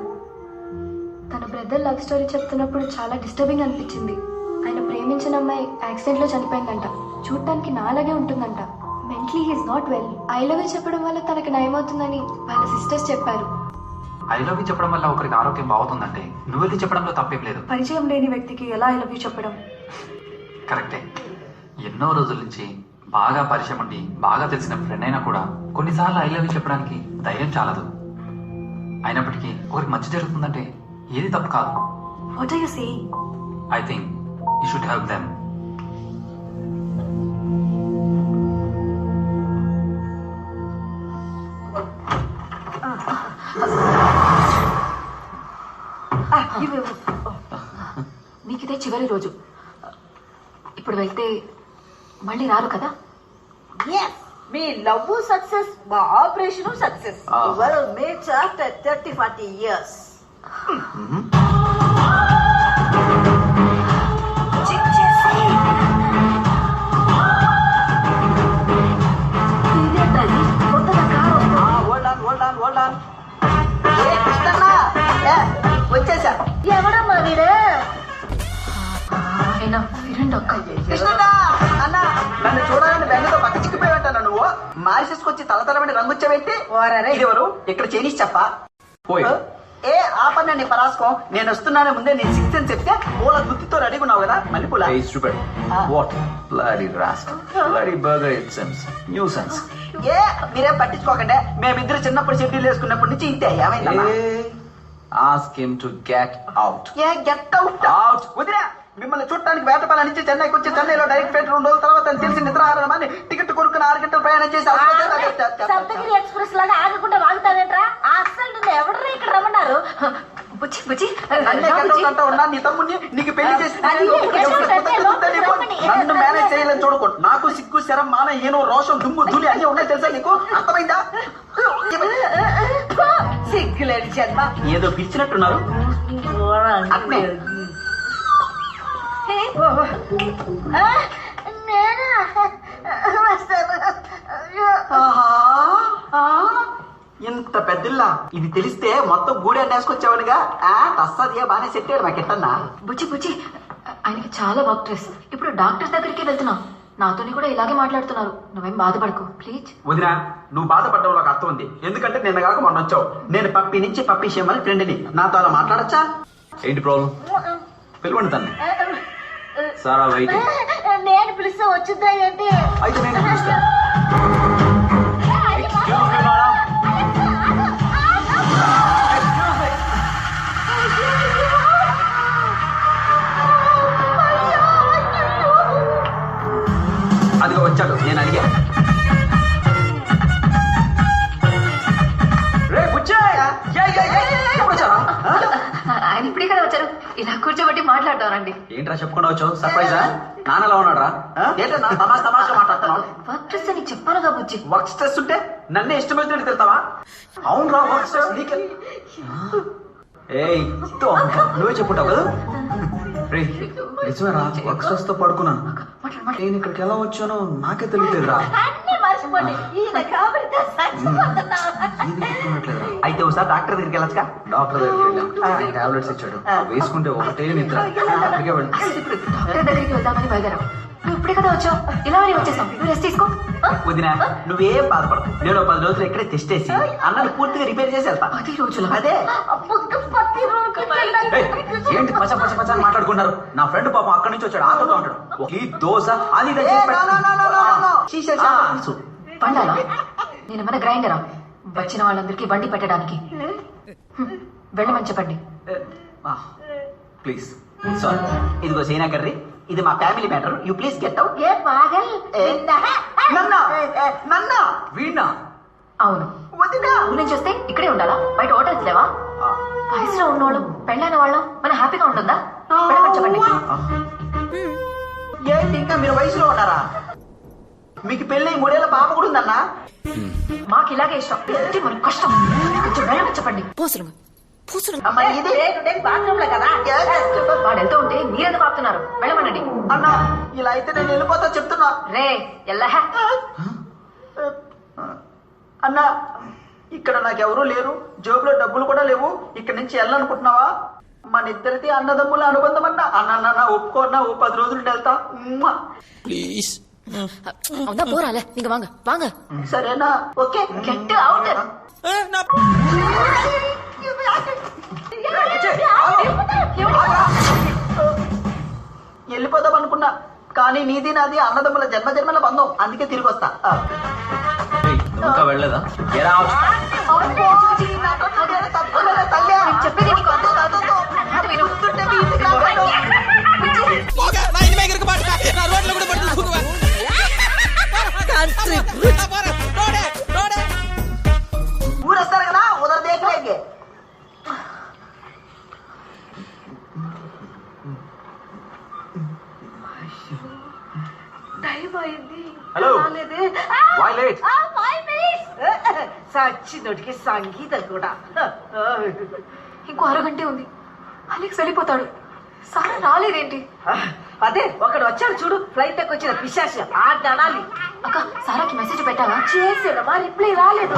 S1: తన బ్రదర్ లవ్ స్టోరీ చెప్తున్నప్పుడు చాలా డిస్టర్బింగ్ అనిపించింది. ఆయన ప్రేమించిన అమ్మాయి యాక్సిడెంట్లో చనిపోయిందంట. చూడటానికి నాలాగే ఉంటుందంట. Mentally he's not well. I love you చెప్పడం వల్ల తనకి నయమవుతుందని వాళ్ళ సిస్టర్స్ చెప్పారు.
S13: ఐ లవ్ యూ చెప్పడం వల్ల ఒకరికి ఆరోగ్యం బాగుతుందంటే నువ్వు వెళ్ళి చెప్పడంలో తప్పేం లేదు.
S5: పరిచయం లేని వ్యక్తికి ఎలా ఐ లవ్ యూ చెప్పడం?
S13: కరెక్టే. ఎన్నో రోజుల నుంచి బాగా పరిచయం ఉండి బాగా తెలిసిన ఫ్రెండ్ అయినా కూడా కొన్నిసార్లు ఐ లవ్ యూ చెప్పడానికి ధైర్యం చాలదు. అయినప్పటికీ ఒకరికి మంచి జరుగుతుందంటే ఏది తప్పు కాదు.
S5: What are you saying?
S13: I think you should help them.
S1: మీకు ఇదే చివరి రోజు. ఇప్పుడు వెళ్తే మళ్ళీ రారు కదా.
S5: మీ లవ్ సక్సెస్, మా operation success. Mates after 30-40 years.
S11: వచ్చేసా.
S5: ఎవడమ్మా వీడు?
S1: అయినా వినండి అక్క.
S11: అన్న నన్ను చూడాలని బెంగతో పక్క చిక్కిపోయావట. నువ్వు మారిసేసుకొచ్చి తలతలమని రంగుచ్చావేంటి? ఎవరు ఇక్కడ చేనిసి చెప్పా ఏ ఆపన్న పరాసుకో. నేను వస్తున్నానే ముందే నేను సిక్స్ అని చెప్తే పూల గుత్తితో రెడీగా ఉన్నావు కదా మళ్ళీ పూల. ఏ మీరేం పట్టించుకోకండి. మేమిద్దరు చిన్నప్పుడు షెడ్యూల్ వేసుకున్నప్పటి నుంచి ఇంతే. ఏమైందమ్మా?
S4: Ask him to get out.
S11: A get out వదిలే. మిమ్మల్ని చూడటానికి వేటపాల నుంచి చెన్నైకి వచ్చి చెన్నైలో డైరెక్ట్ ఫ్లైట్ 2 రోజుల తర్వాత తెలిసి నిద్ర ఆరమని టికెట్ కొనుక్కుని 6 గంటలు ప్రయాణం చేసి
S5: సప్తగిరి ఎక్స్ప్రెస్ లాగా ఆగకుండా వాగుతావేంట్రా? అసలు నిన్ను ఎవరు ఇక్కడ రమ్మన్నారు?
S1: బుచ్చి బుచ్చి
S11: ఉన్నా నీ తమ్ముడిని నీకు పెళ్లి చేసి నన్ను మేనేజ్ చేయాలని చూడకు. నాకు సిగ్గు శరం మాన ఏనో రోషం దుమ్ము ధూళి అన్ని ఉన్నాయి తెలుసా నీకు? అర్థమైందా?
S5: సిగ్గులేని జన్మ.
S11: ఏదో పిలిచినట్టున్నారు. అట్నే
S5: నేను వస్తాను.
S11: ఆహా దద్దుల్లా ఇది తెలిస్తే మొత్తం గూడి అన్నేసుకొచ్చావునిగా తస్సదియా బానే సెట్ అయ్యాడు మాకెట్టన్నా.
S1: బుజ్జి బుజ్జి ఆయనకి చాలా వర్క్ స్ట్రెస్. ఇప్పుడు డాక్టర్ దగ్గరికి వెళ్తున్నా. నాతోని కూడా ఇలాగే మాట్లాడుతున్నారు. నువ్వేం బాధపడకు ప్లీజ్.
S11: వదినా నువ్వు బాధపడడం నాకు అర్థం ఉంది. ఎందుకంటే నిన్న కాక మొన్న వచ్చావు. నేను పప్పి నుంచి పప్పి చేయమని ఫ్రెండ్ని. నాతో అలా మాట్లాడచ్చా?
S4: ఏంటి ప్రాబ్లం? పిలవండి తన్ని. సారా వెయిట్.
S5: నేను పిలిస్తే వచ్చిందా ఏంటి?
S11: అయితే నేను పిలుస్తా. అదిగో వచ్చాడు. నేను అడిగా
S1: ఆయన ఇప్పుడే కదా వచ్చారు. ఇలా కూర్చోబట్టి మాట్లాడతానండి.
S11: ఏంట్రా చెప్పుకుండా వచ్చావు? సర్ప్రైజా? నాన్నలా ఉన్నాడా? ఏంటన్నా తమాషా మాట్లాడుతున్నావు?
S1: వర్క్ స్ట్రెస్ అని చెప్పానుగా బుజ్జి.
S11: వర్క్ స్ట్రెస్ ఉంటే నన్నే ఇష్టమైతే తెలుతావా? అవునరా వర్క్ స్ట్రెస్ నీకే. ఏయ్ నువ్వే చెప్పుంటావు కదా. నిజమేరా వర్క్ స్ట్రెస్ తో పడుకున్నాను. నేను ఇక్కడికి ఎలా వచ్చానో నాకే తెలియలేదురా. అయితే ఒకసారి డాక్టర్ దగ్గరికి వెళ్ళొచ్చుగా. డాక్టర్ దగ్గరికి వెళ్ళాం. టాబ్లెట్స్ ఇచ్చాడు. వేసుకుంటే ఒకటే నిద్ర. అక్కడికే వెళ్ళి
S1: డాక్టర్ దగ్గరికి వెళ్దామని బయలుదేరాం. నువ్వు ఇప్పుడే కదా వచ్చావు. ఇలా అని వచ్చేసాం. నువ్వు రెస్ట్ తీసుకో.
S11: వదినా నువ్వేం బాధపడదు. నేను 10 రోజులు ఇక్కడే టెస్ట్ చేసి అన్నని పూర్తిగా రిపేర్ చేసి వెళ్తా.
S1: 10 రోజులు?
S11: అదే. ఏంటి పచ్చ పచ్చ పచ్చ అని మాట్లాడుకున్నారు? నా ఫ్రెండ్ పాపం అక్కడి నుంచి వచ్చాడు. ఆకలితో ఉంటాడు. ఈ దోశ అది
S1: పండాలా? నేనేమన్నా గ్రైండరా? వచ్చిన వాళ్ళందరికీ బండి పెట్టడానికి. వెళ్ళమని చెప్పండి
S11: ప్లీజ్. సారీ. ఇదిగో సీనా కర్రీ. ఇది మా family matter. You please get out. వీణా?
S1: అవును. ఊరి నుంచి వస్తే ఇక్కడే ఉండాలా? బయట హోటల్స్ లేవా? వయసులో ఉన్నవాళ్ళు పెళ్ళైన వాళ్ళం మన హ్యాపీగా ఉంటుందా? వెళ్ళమని చెప్పండి.
S11: ఏంటి ఇంకా మీరు వయసులో ఉన్నారా? మీకు పెళ్ళి 3 ఏళ్ల పాప కూడా ఉందన్నా.
S1: మాకు ఇలాగే ఇష్టం. మన కష్టం. కొంచెం వెళ్ళమని చెప్పండి. వాడు వెళ్తూ ఉంటే మీరెందుకు ఆపుతున్నారు? వెళ్ళమనండి.
S11: అన్నా ఇలా అయితే నేను వెళ్ళిపోతా చెప్తున్నా.
S1: రే ఎల్లా.
S11: అన్నా ఇక్కడ నాకెవరూ లేరు. జోబులో డబ్బులు కూడా లేవు. ఇక్కడ నుంచి వెళ్ళాలనుకుంటున్నావా? మన ఇద్దరిది అన్నదమ్ముల అనుబంధం అన్నా. అన్న ఒప్పుకోన్నా. 10 రోజులు వెళ్తా
S8: ప్లీజ్. పోరాలే ఇంక వాంగ వాంగ.
S11: సరేనా? Okay
S1: get out.
S11: వెళ్ళిపోదాం అనుకున్నా కానీ నీది నాది అన్నదమ్ముల జన్మజన్మల బంధం. అందుకే తిరిగి వస్తా.
S4: ఇంకా వెళ్ళలేదా?
S1: చెప్పేది
S11: ఊరేస్తారు కదా ఉదర్ దేఖలేంగే.
S4: Hello why late?
S5: సచ్చినోటికి సంగీతం కూడా.
S1: ఇంకో అరగంటే ఉంది. అలెక్స్ వెళ్ళిపోతాడు. సారా రాలేదేంటి?
S5: అదే ఒకడు వచ్చాడు చూడు. ఫ్లైట్ ఎక్కి వచ్చిన పిశాచి ఆడాలి.
S1: అక్క సారాకి మెసేజ్ పెట్టావా?
S5: చేసాడమ్మా. రిప్లై రాలేదు.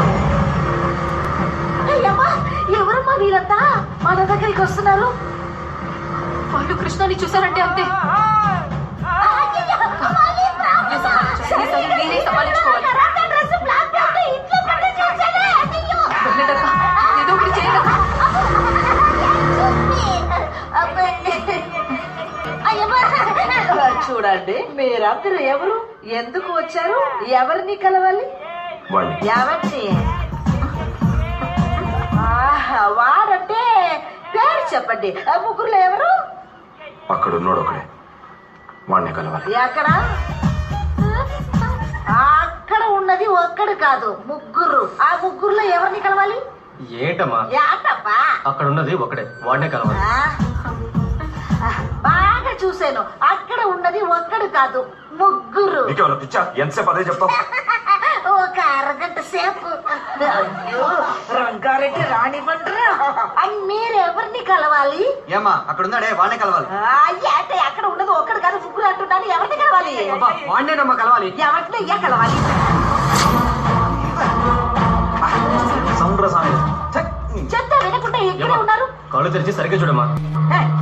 S5: ఎవరమ్మా వీరంతా మన దగ్గరికి వస్తున్నారు?
S1: వాళ్ళు కృష్ణని చూసారంటే అంతే. మీరే సమాలించుకోవాలి. ఏదో ఒకటి చేయగలరా?
S5: చూడండి మీరందరూ ఎవరు? ఎందుకు వచ్చారు? ఎవరిని కలవాలి? ఎవరిని? వాడంటే పేరు చెప్పండి. ముగ్గురులో ఎవరు?
S2: అక్కడ ఉన్నాడు ఒకడే. వాడిని కలవాలి.
S5: ఎక్కడ? అక్కడ ఉన్నది ఒక్కడు కాదు, ముగ్గురు. ఆ ముగ్గురులో ఎవరిని కలవాలి?
S6: ఏంటమ్మా అక్కడ ఉన్నది ఒకడే. వాడినే కలవాలి.
S5: బాగా చూశాను. అక్కడ ఉన్నది ఒక్కడు కాదు, ముగ్గురు.
S2: పిచ్చా? ఎంతసేపు అదే చెప్తావు?
S5: ఒక అరగంట సేపు. రంగారెడ్డి రానివ్వండిరా. మీరు ఎవరిని కలవాలి?
S11: ఏమా అక్కడ ఉన్నాడే వాడినే కలవాలి.
S5: అంటే అక్కడ ఉన్నది ఒక్కడు కాదు, ముగ్గురు అంటున్నాను. ఎవరిని కలవాలి?
S11: వాడినేనమ్మా కలవాలి.
S5: ఎవరిని కలవాలి?
S4: సౌండ్ రసాయనం
S5: ఇక్కడే ఉన్నారు?
S6: కాళ్ళు తెరిచి సరిగ్గా చూడమ్మా.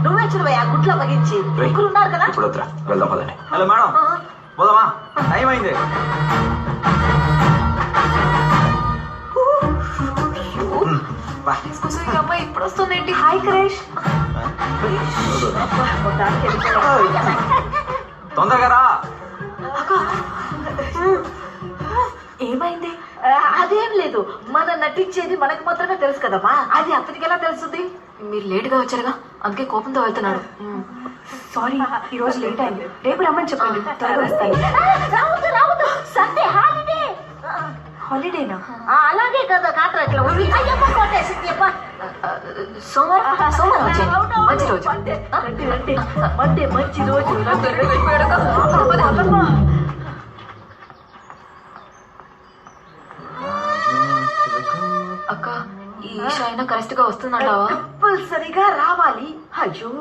S5: నువ్వే చూడవయ్యా గుట్లో పగించి ముగ్గురు ఉన్నారు కదా.
S2: ఇప్పుడు వద్దురా, వెళ్దాం పదండి.
S4: హలో మేడం, పోదామా? టైం అయింది.
S1: ఈ అమ్మాయి ఇప్పుడు వస్తుందేంటి?
S5: హాయ్ క్రేష్.
S4: తొందరగా రా.
S5: ఏమైంది? అదేం లేదు, మనం నటించేది మనకు మాత్రమే తెలుసు కదమ్మా, అది అతనికి ఎలా తెలుస్తుంది?
S1: మీరు లేటుగా వచ్చారుగా, అందుకే కోపంతో వెళ్తున్నాడు.
S9: సారీ, ఈ రోజు లేట్ అయింది. రేపు రమ్మని చెప్పండి, త్వరగా వస్తాను.
S5: రావద్దు, సండే హాలిడే.
S9: హాలిడేనా?
S5: అలాగే కదా కాంట్రాక్ట్ లో అయ్యప్ప కొట్టేసింది.
S1: సోమవారం వచ్చేయండి, మంచి రోజు.
S5: మండే మంచి రోజు.
S1: అక్క, ఈ ఈషా అయినా కరెక్ట్ గా వస్తుందంటావా?
S5: కంపల్సరిగా రావాలి. అయ్యో,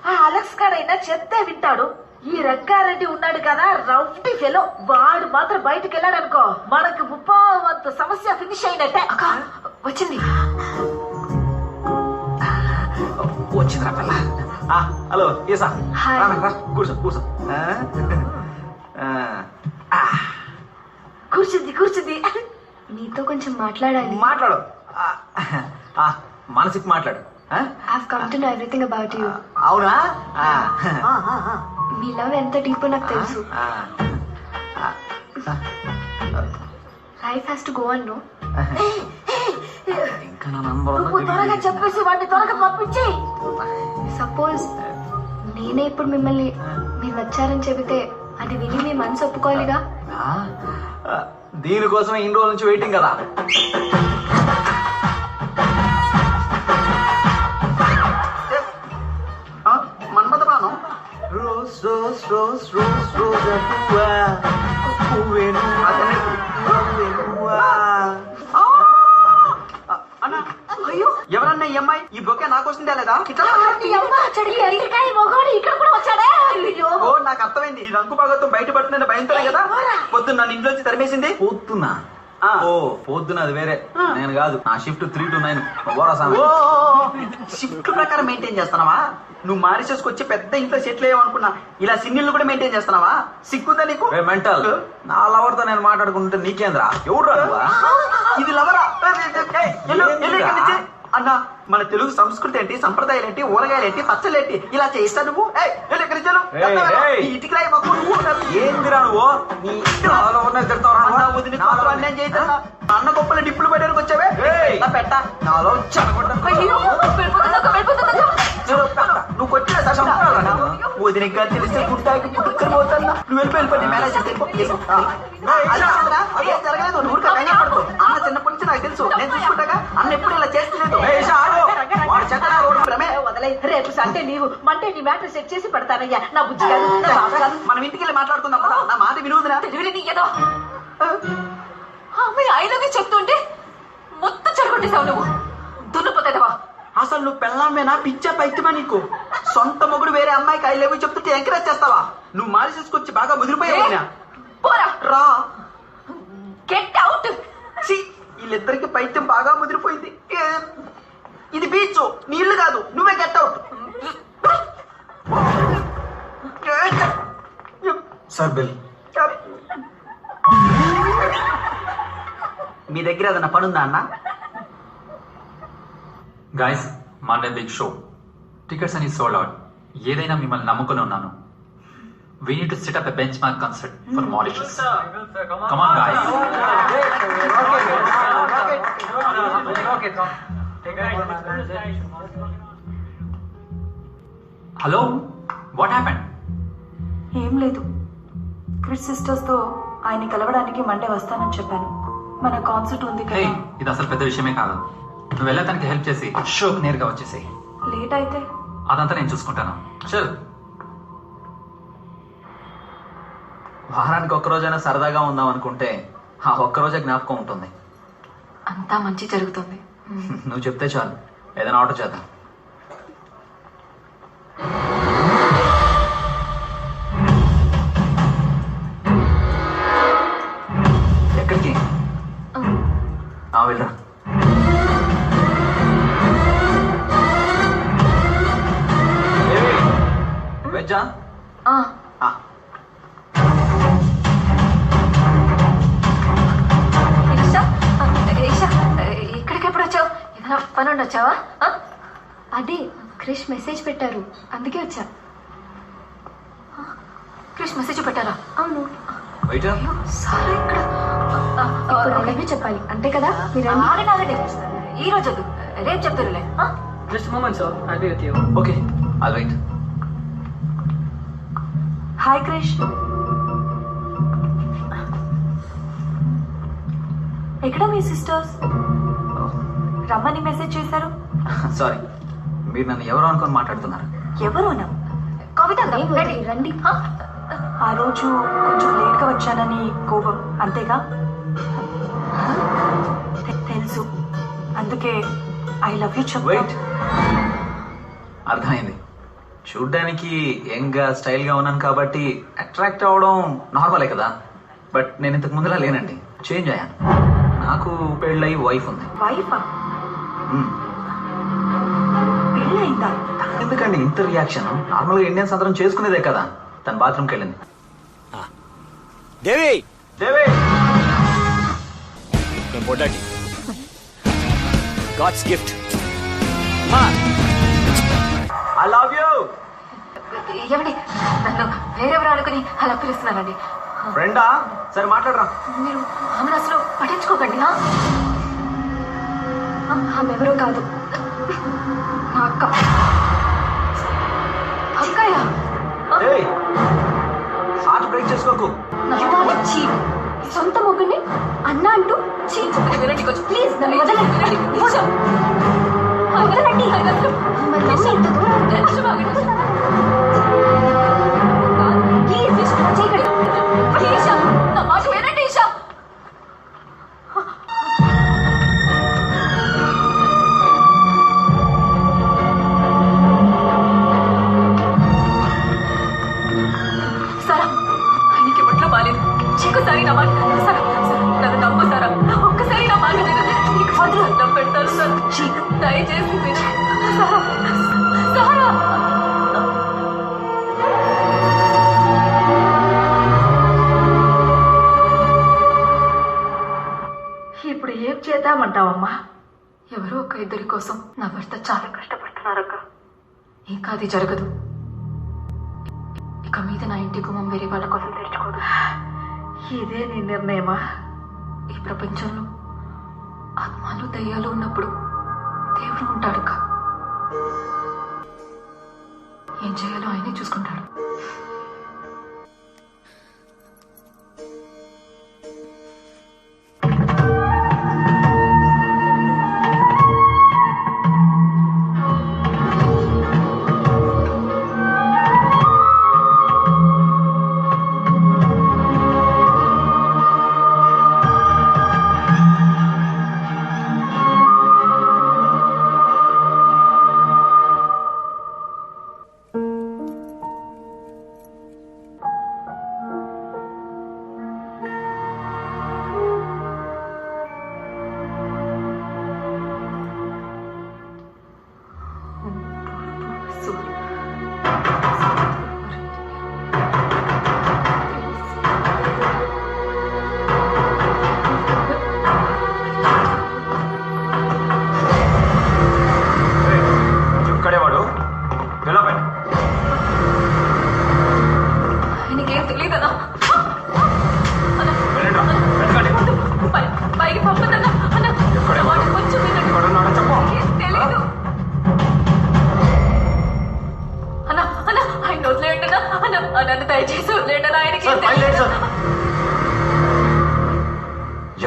S5: ఆ అలెక్స్ గారైనా చెప్తే వింటాడు. ఈ రంగారెడ్డి ఉన్నాడు కదా, రౌంటీ ఫెలో, వాడు మాత్రం బయటకు వెళ్ళాడు అనుకో, మనకు 30% సమస్య ఫినిష్ అయినట్టే.
S1: అక్క వచ్చింది.
S4: వచ్చిందిరా పిల్ల. హలో ఏసా, కూర్చో కూర్చో.
S5: కూర్చుంది.
S9: నీతో కొంచెం మాట్లాడాలి.
S4: మాట్లాడు, మనసుకి మాట్లాడు.
S9: I've come to know everything about you.
S4: అవునా?
S9: మీ లవ్ ఎంత డీప్ నాకు తెలుసు. Life has to go on, no?
S5: నువ్వు త్వరగా చెప్పేసి వాడిని త్వరగా పంపించి.
S9: సపోజ్ నేనే ఇప్పుడు మిమ్మల్ని మీరు వచ్చారని చెబితే అది విని మీ మనసు ఒప్పుకోవాలిగా.
S4: దీనికోసం ఇన్ని రోజుల నుంచి వెయిటింగ్ కదా.
S11: మన్మథ బాణం.
S4: రోజ్ రోజ్ రోజ్ రోజ్ రోజా పువ్వా, పువ్వేను
S11: అన్నా, అయ్యో ఎవరన్నా ఈ అమ్మాయి? ఈ బొకే నాకు వస్తుందా లేదా?
S5: ఇక్కడ కూడా వచ్చాడే.
S11: ఓ, నాకు అర్థమైంది. ఈ రంగు భాగత్వం బయటపడుతుందని భయంతోనే కదా పొద్దున్న నన్ను ఇంట్లోంచి తరిమేసింది.
S4: పొద్దున్నా? ఓ పొద్దున అది వేరే, నేను కాదు. నా షిఫ్ట్ 3 to 9.
S11: షిఫ్ట్ ప్రకారం మెయింటైన్ చేస్తున్నావా? నువ్వు మారిసేసుకొచ్చి పెద్ద ఇంట్లో సెటిల్ అయ్యావనుకున్నా, ఇలా సింగిల్ కూడా మెయింటైన్ చేస్తున్నావా? సిగ్గుందా నీకు?
S4: మెంటల్, నా లవర్ తో నేను మాట్లాడుకుంటే నీకేంద్రా? ఎవడు రా?
S11: ఇది లవరా? అన్నా, మన తెలుగు సంస్కృతి ఏంటి, సంప్రదాయాలు ఏంటి, ఊరగాయలు ఏంటి, పచ్చళ్ళు ఏంటి, ఇలా చేస్తా నువ్వు? ఇటుకి రాయి మాకు.
S4: ఏందిరా నువ్వు?
S11: అన్న గొప్పల డిప్పులు పెట్టడానికి వచ్చావే పెట్ట నాలో నువ్వు కొట్టిన వదినగా తెలిస్తే గుర్తాకి పుట్టుకొని పోతున్నా. నువ్వు వెళ్ళిపోయి మేనేజ్ జరగలేదు. నువ్వు పడుకో. అన్న చిన్నప్పటి నుంచి నాకు తెలుసు, నేను చూసుకుంటాగా. అన్న ఎప్పుడు ఇలా చేస్తలేదు.
S5: రేపు సండే నీవు మండే నీ మ్యాటర్ సెట్ చేసి పెడతానయ్యా. నా బుద్ధి కాదు.
S11: మనం ఇంటికి వెళ్ళి మాట్లాడుకుందాం కదా. నా మాట వినువుదిరా.
S1: ఏదో అమ్మాయి ఐ లవ్ యూ చెప్తుంటే మొత్తం చెడగొట్టేసావు నువ్వు. దున్నపోతావా?
S11: అసలు నువ్వు పెళ్ళామేనా? పిచ్చా పైత్యమా నీకు? సొంత మొగుడు వేరే అమ్మాయికి ఐ లవ్ యూ చెప్తుంటే ఎంకరేజ్ చేస్తావా? నువ్వు మారి చేసుకొచ్చి బాగా ముదిరిపోయావు. రా,
S1: గెట్ అవుట్.
S11: వీళ్ళిద్దరికి పైత్యం బాగా ముదిరిపోయింది. ఇది బీచ్, నీళ్లు కాదు. నువ్వే గెట్ అవుట్.
S4: Sir bill.
S11: మీ దగ్గర ఏదైనా పనుందా అన్న?
S13: Guys, Monday big show, tickets అని సోల్డ్ అవుట్. ఏదైనా మిమ్మల్ని నమ్ముకుని ఉన్నాను. We need to set up a benchmark concert for Mauritius. Come on, guys. Hello? What happened?
S9: ఏం లేదు, క్రిస్ సిస్టర్స్ తో ఆయన కలవడానికి మండే వస్తానని చెప్పాను. మన కాన్సర్ట్ ఉంది
S13: Hey,
S9: కదా.
S13: ఇది అసలు పెద్ద విషయమే కాదు. నువ్వు వెళ్ళటానికి హెల్ప్ చేసి షోకి నేరుగా వచ్చేసి.
S9: లేట్ అయితే
S13: అదంతా నేను చూసుకుంటాను. చల్.
S4: వారానికి ఒక్కరోజైనా సరదాగా ఉందాం అనుకుంటే ఆ ఒక్కరోజే జ్ఞాపకం ఉంటుంది.
S1: అంతా మంచి జరుగుతుంది.
S4: నువ్వు చెప్తే చాలు, ఏదైనా ఆర్డర్ చేద్దాం. ఎక్కడికి? వెళ్ళరా.
S1: తీసుకొని వచ్చావా?
S14: అదే క్రిష్ మెసేజ్ పెట్టారు, అందుకే వచ్చా.
S1: క్రిష్ మెసేజ్ పెట్టారా?
S14: అవును.
S1: సారా ఇక్కడ
S14: ఇప్పుడు అలాగే చెప్పాలి అంతే కదా? మీరు
S1: ఆగండి. ఈ రోజు వద్దు, రేపు చెప్తారులే.
S10: Just moment sir, I'll be with you. Okay, I'll wait.
S9: Hi Krish, ఎక్కడ మీ సిస్టర్స్? రమ్మని మెసేజ్ చేశారు.
S3: సారీ, మీరు నన్ను ఎవరు అనుకొని మాట్లాడుతున్నారు?
S9: ఎవరునా?
S1: కవిత
S14: రండి.
S9: ఆ రోజు కొంచెం లేట్గా వచ్చానని కోపం, అంతేగా? తెలుసు, అందుకే ఐ లవ్ యూ చెప్పు.
S3: వెయిట్, అర్థమైంది. చూడ్డానికి యంగ్గా స్టైల్గా ఉన్నాను కాబట్టి అట్రాక్ట్ అవ్వడం నార్మలే కదా. బట్ నేను ఇంతకు ముందులా లేనండి, చేంజ్ అయ్యాను. నాకు పెళ్ళయి వైఫ్ ఉంది.
S9: వైఫా? పెళ్ళయిందా?
S3: ఎందుకండి ఇంత రియాక్షన్? నార్మల్గా ఇండియన్స్ అందరం చేసుకునేదే కదా. తన బాత్రూమ్కి వెళ్ళింది.
S7: దేవి
S3: దేవి
S7: నేను పొడ్డాటి God's gift.
S3: I love you.
S1: ఏమండి, నన్ను వేరెవరు అనుకుని అలా పిలుస్తున్నానండి.
S3: ఫ్రెండా? సరే మాట్లాడరా.
S1: మీరు ఆమెను అసలు పట్టించుకోకండి.
S14: ఆమె ఎవరో కాదు,
S1: నా అక్క. అక్కయ్య?
S3: హార్ట్ బ్రేక్ చేసుకోకు.
S14: సొంత మొగ్గుని అన్న అంటూ
S1: వినండి కొంచెం
S14: ప్లీజ్ నన్ను వదలండి. వదలండి. మరి ఇంత దూరం ప్లీజ్ చేయకండి.
S1: ఈషా, నా మాట వినండి ఈషా. సారా, ఆయనకి ఒంట్లో బాలేదు. ఇంకోసారి నా మాట సారా, నన్ను నమ్ము సారా. ఒక్కసారి నా మాట విను. నీకు మాత్రం అన్నం పెడతాను సార్. దయచేసి విను సారా. సారా,
S5: ఇప్పుడు ఏం చేద్దామంటావమ్మా?
S1: ఎవరో ఒక ఇద్దరి కోసం నా భర్త చాలా కష్టపడుతున్నారక్క. ఇంకా అది జరగదు. ఇక మీద నా ఇంటి గుమ్మం వేరే వాళ్ళ కోసం తెరుచుకోడు.
S5: ఇదే నీ నిర్ణయమా?
S1: ఈ ప్రపంచంలో ఆత్మలు దయ్యాలు ఉన్నప్పుడు దేవుడు ఉంటాడక్క. ఏం చేయాలో ఆయనే చూసుకుంటాడు. ఆయనకేం తెలియదనా? పైకి పంపదన్నా కొంచెం తెలీదు అన్నా. అన్నా, ఆయన వదిలేయండినా. అన్నా, నన్ను దయచేసి వదిలేయండి. ఆయనకి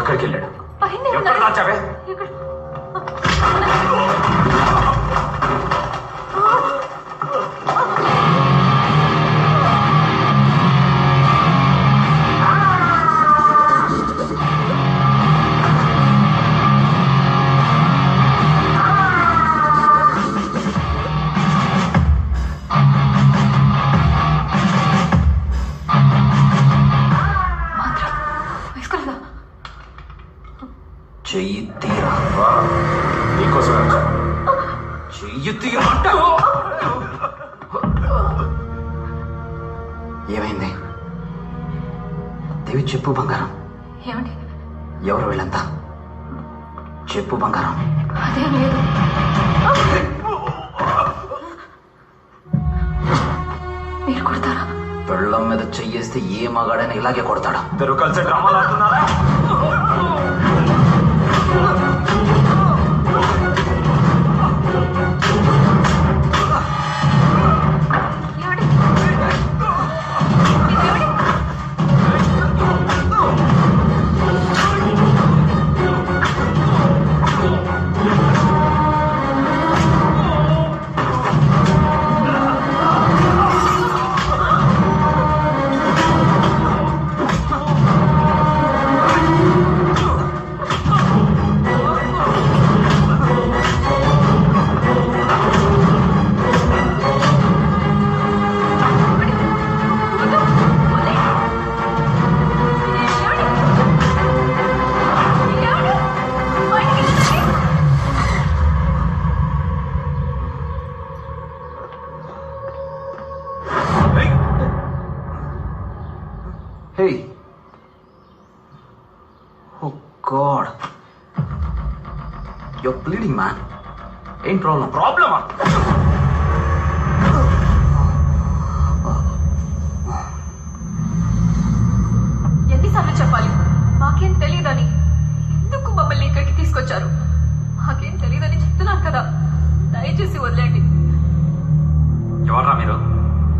S3: ఎక్కడికి వెళ్ళాడు?
S1: పైన
S3: ఎక్కడ దాచావే?
S1: ఇక్కడ
S3: చెయ్యి తీరా. నీకోసం చెయ్యి తీరమంట. ఏమైంది దేవి? చెప్పు బంగారం.
S1: ఏమండి?
S3: ఎవరు వీళ్ళంతా? చెప్పు బంగారం.
S1: అదేం లేదు. మీరు కొడతారా?
S3: పెళ్ళం మీద చెయ్యేస్తే ఏ మగాడైనా ఇలాగే కొడతాడా?
S4: ఇద్దరు కలిసి డ్రామాలు ఆడుతున్నారా?
S3: Hey. Oh God. You're bleeding, man. Ain't problem.
S4: Problem?
S1: ఎన్నిసార్లు చెప్పాలి? మాకేం తెలియదని. ఎందుకు మమ్మల్ని ఇక్కడికి తీసుకొచ్చారు? మాకేం తెలియదని చెప్తున్నాను కదా, దయచేసి వదిలేండి.
S13: ఎవర్రా మీరు?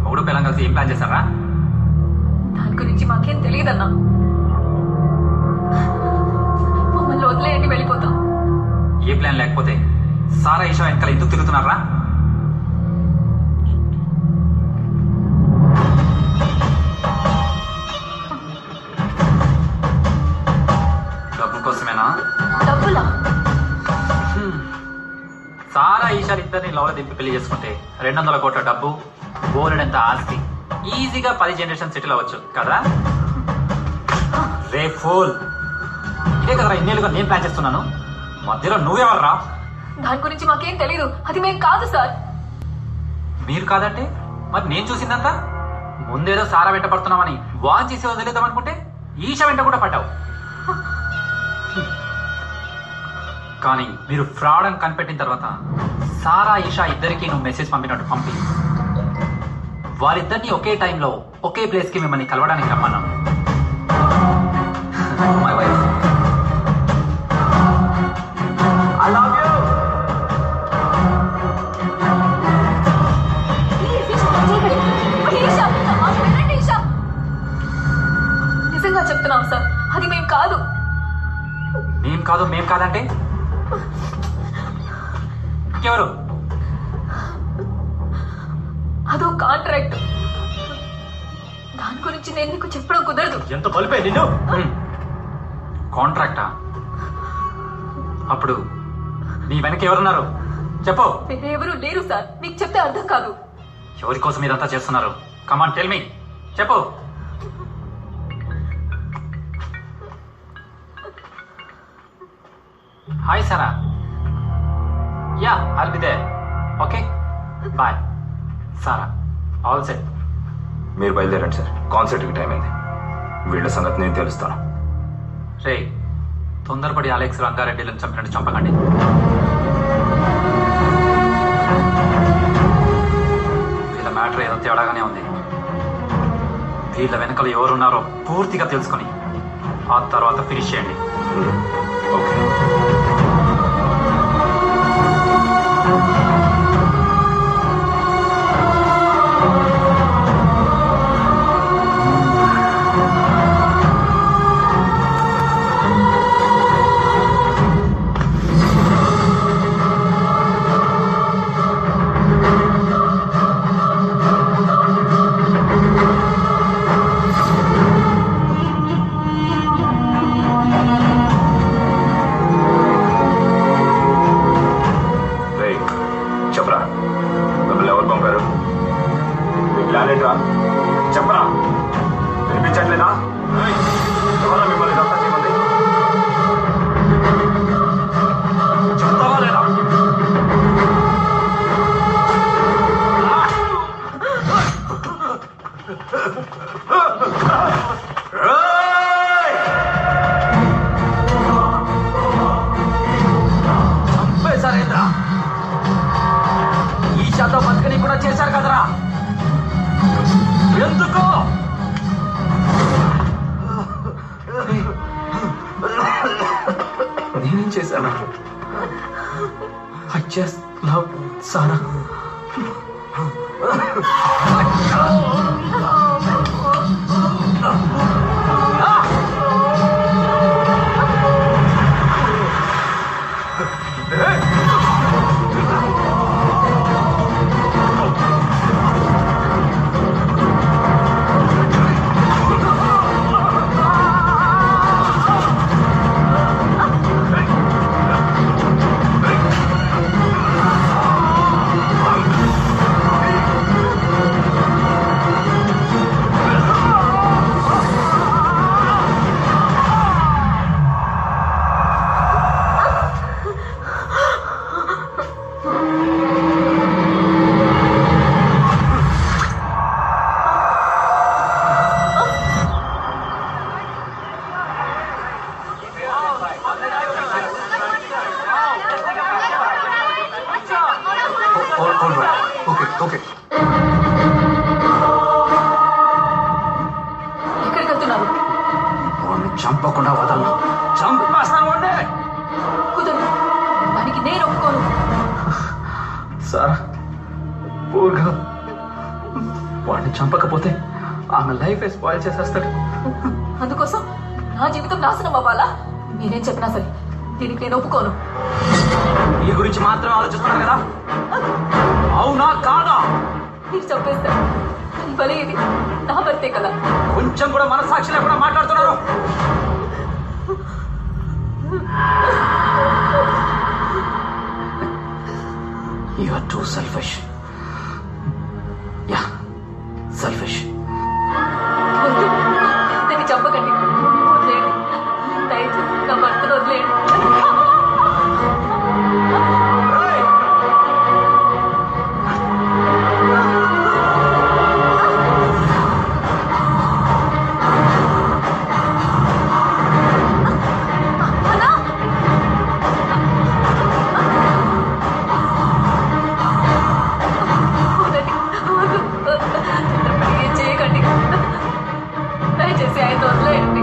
S13: ఒకడు పిల్లం కలిసి ఏం ప్లాన్ చేశారా?
S1: దాని గురించి మాకేం తెలియదన్నా. మమ్మల్ని వదిలేయండి, వెళ్ళిపోతాం.
S13: ఏ ప్లాన్ లేకపోతే సారా ఈషా వెనకాల ఎందుకు తిరుగుతున్నారా? డబ్బు కోసమేనా?
S1: డబ్బులా?
S13: సారా ఈషా ఇద్దరిని లవల దింపి పెళ్లి చేసుకుంటే 200 కోట్ల డబ్బు, బోలెడంత ఆస్తి, ఈజీగా 10 జనరేషన్ సెటిల్ అవ్వచ్చు కదా? రే ఫూల్, ఇదే కదరా ఇన్నేళ్ళుగా నేను ప్లాన్ చేస్తున్నాను. మధ్యలో నువ్వెవర్రా?
S1: దాని గురించి మాకేం తెలీదు. అది మేం కాదు సార్.
S13: మీరు కాదంటే మరి నేను చూసిందంతా? ముందేదో సారా వెంట పడుతున్నామని వాన్ చేసి వదిలేద్దాం అనుకుంటే ఈషా వెంట కూడా పడ్డావు. కానీ మీరు ఫ్రాడ్ అని కనిపెట్టిన తర్వాత సారా ఈషా ఇద్దరికి నువ్వు మెసేజ్ పంపినట్టు పంపి వారిద్దరిని ఒకే టైంలో ఒకే ప్లేస్ కి మిమ్మల్ని కలవడానికి రమ్మన్నాను. My wife.
S4: I love you.
S1: నిజంగా చెప్తున్నాం సార్, అది మేం కాదు.
S13: మేం కాదంటే ఎవరు?
S1: అదో కాంట్రాక్ట్. దాని గురించి నేను నీకు చెప్పడం కుదరదు.
S4: ఎంత బలిపే నిన్ను.
S13: కాంట్రాక్టా? అప్పుడు నీ వెనక ఎవరున్నారు చెప్పు.
S1: వేరెవరూ లేరు సార్, మీకు చెప్తే అర్థం కాదు.
S13: ఎవరి కోసం ఇదంతా చేస్తున్నారు? కమాన్ టెల్ మీ, చెప్పు. Hi Sarah. Ya I'll be there. Okay bye. Sarah all set.
S15: మీరు బయలుదేరండి సార్, కాన్సర్ట్కి టైం అయింది. వీళ్ళ సంగతి నేను తెలుస్తాను.
S13: రే తొందరపడి అలెక్స్ రంగారెడ్డిలను చంపినట్టు చంపకండి. వీళ్ళ మ్యాటర్ ఏదో తేడాగానే ఉంది. వీళ్ళ వెనకాల ఎవరున్నారో పూర్తిగా తెలుసుకొని ఆ తర్వాత ఫినిష్ చేయండి.
S15: ఓకే.
S13: నేనేం చేశాను? I just love Sara.
S1: ఎక్కడికి వెళ్తున్నారు?
S13: వాడిని చంపకుండా వదలను. చంపేస్తాను వాడిని.
S1: కుదరదు, దానికి నేను ఒప్పుకోను.
S13: సార్ పూర్గా వాడిని చంపకపోతే ఆమె లైఫ్ స్పాయిల్ చేసేస్తాడు.
S1: అందుకోసం నా జీవితం నాశనం అవ్వాలా? మీరేం చెప్పినా సరే దీనికి నేను ఒప్పుకోను.
S4: మీ గురించి మాత్రం ఆలోచిస్తున్నారు కదా, అవునా కాదా?
S1: మీరు చంపేస్తారు, కానీ భలే ఇది నా భర్తే కదా.
S4: కొంచెం కూడా మనసాక్షి లేకుండా మాట్లాడుతున్నారు.
S13: You are too selfish. Yeah, selfish.
S1: వద్దు, దాన్ని చంపకండి, వదిలేయండి, దయచేసి నా భర్తను వదిలేయండి. దయచేసి ఆయన వదిలేయండి,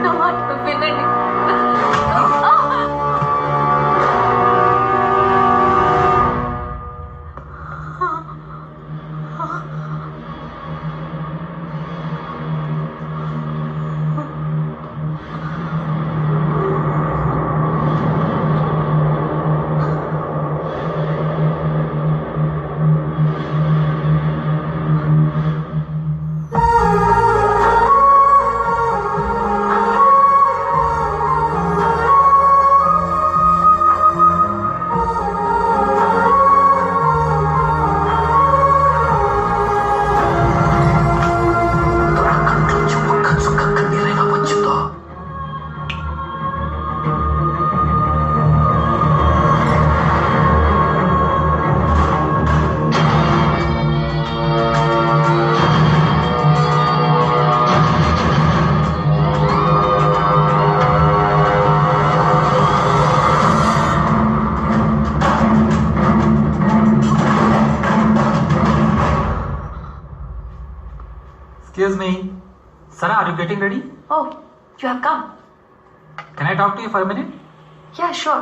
S1: నా మాట వినండి.
S13: Excuse me. Sara, are you getting ready?
S9: Oh, you have come.
S13: Can I talk to you for a minute?
S9: Yeah, sure.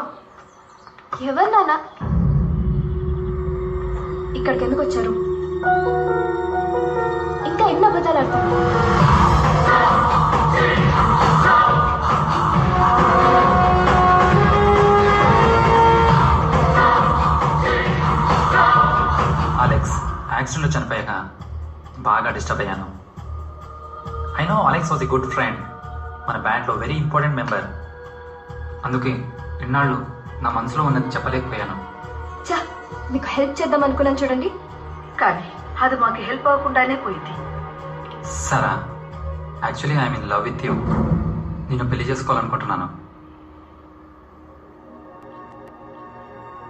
S14: ఎవరు నాన్న? ఇక్కడికి ఎందుకు వచ్చారు? ఇంకా ఎన్ని అబద్ధాలు ఆడుతున్నారు?
S13: అలెక్స్ యాక్సిడెంట్లో చనిపోయాక బాగా డిస్టర్బ్ అయ్యాను. I know Alex was a good friend, మన బ్యాండ్లో వెరీ ఇంపార్టెంట్ మెంబర్. అందుకే ఇన్నాళ్ళు నా మనసులో ఉన్నది చెప్పలేకపోయాను.
S14: చా, మీకు హెల్ప్ చేద్దాం అనుకున్నాను చూడండి,
S5: కానీ అది మాకు హెల్ప్ అవ్వకుండానే పోయింది.
S13: సరా, actually I'm in love with you. నేను పెళ్లి చేసుకోవాలనుకుంటున్నాను.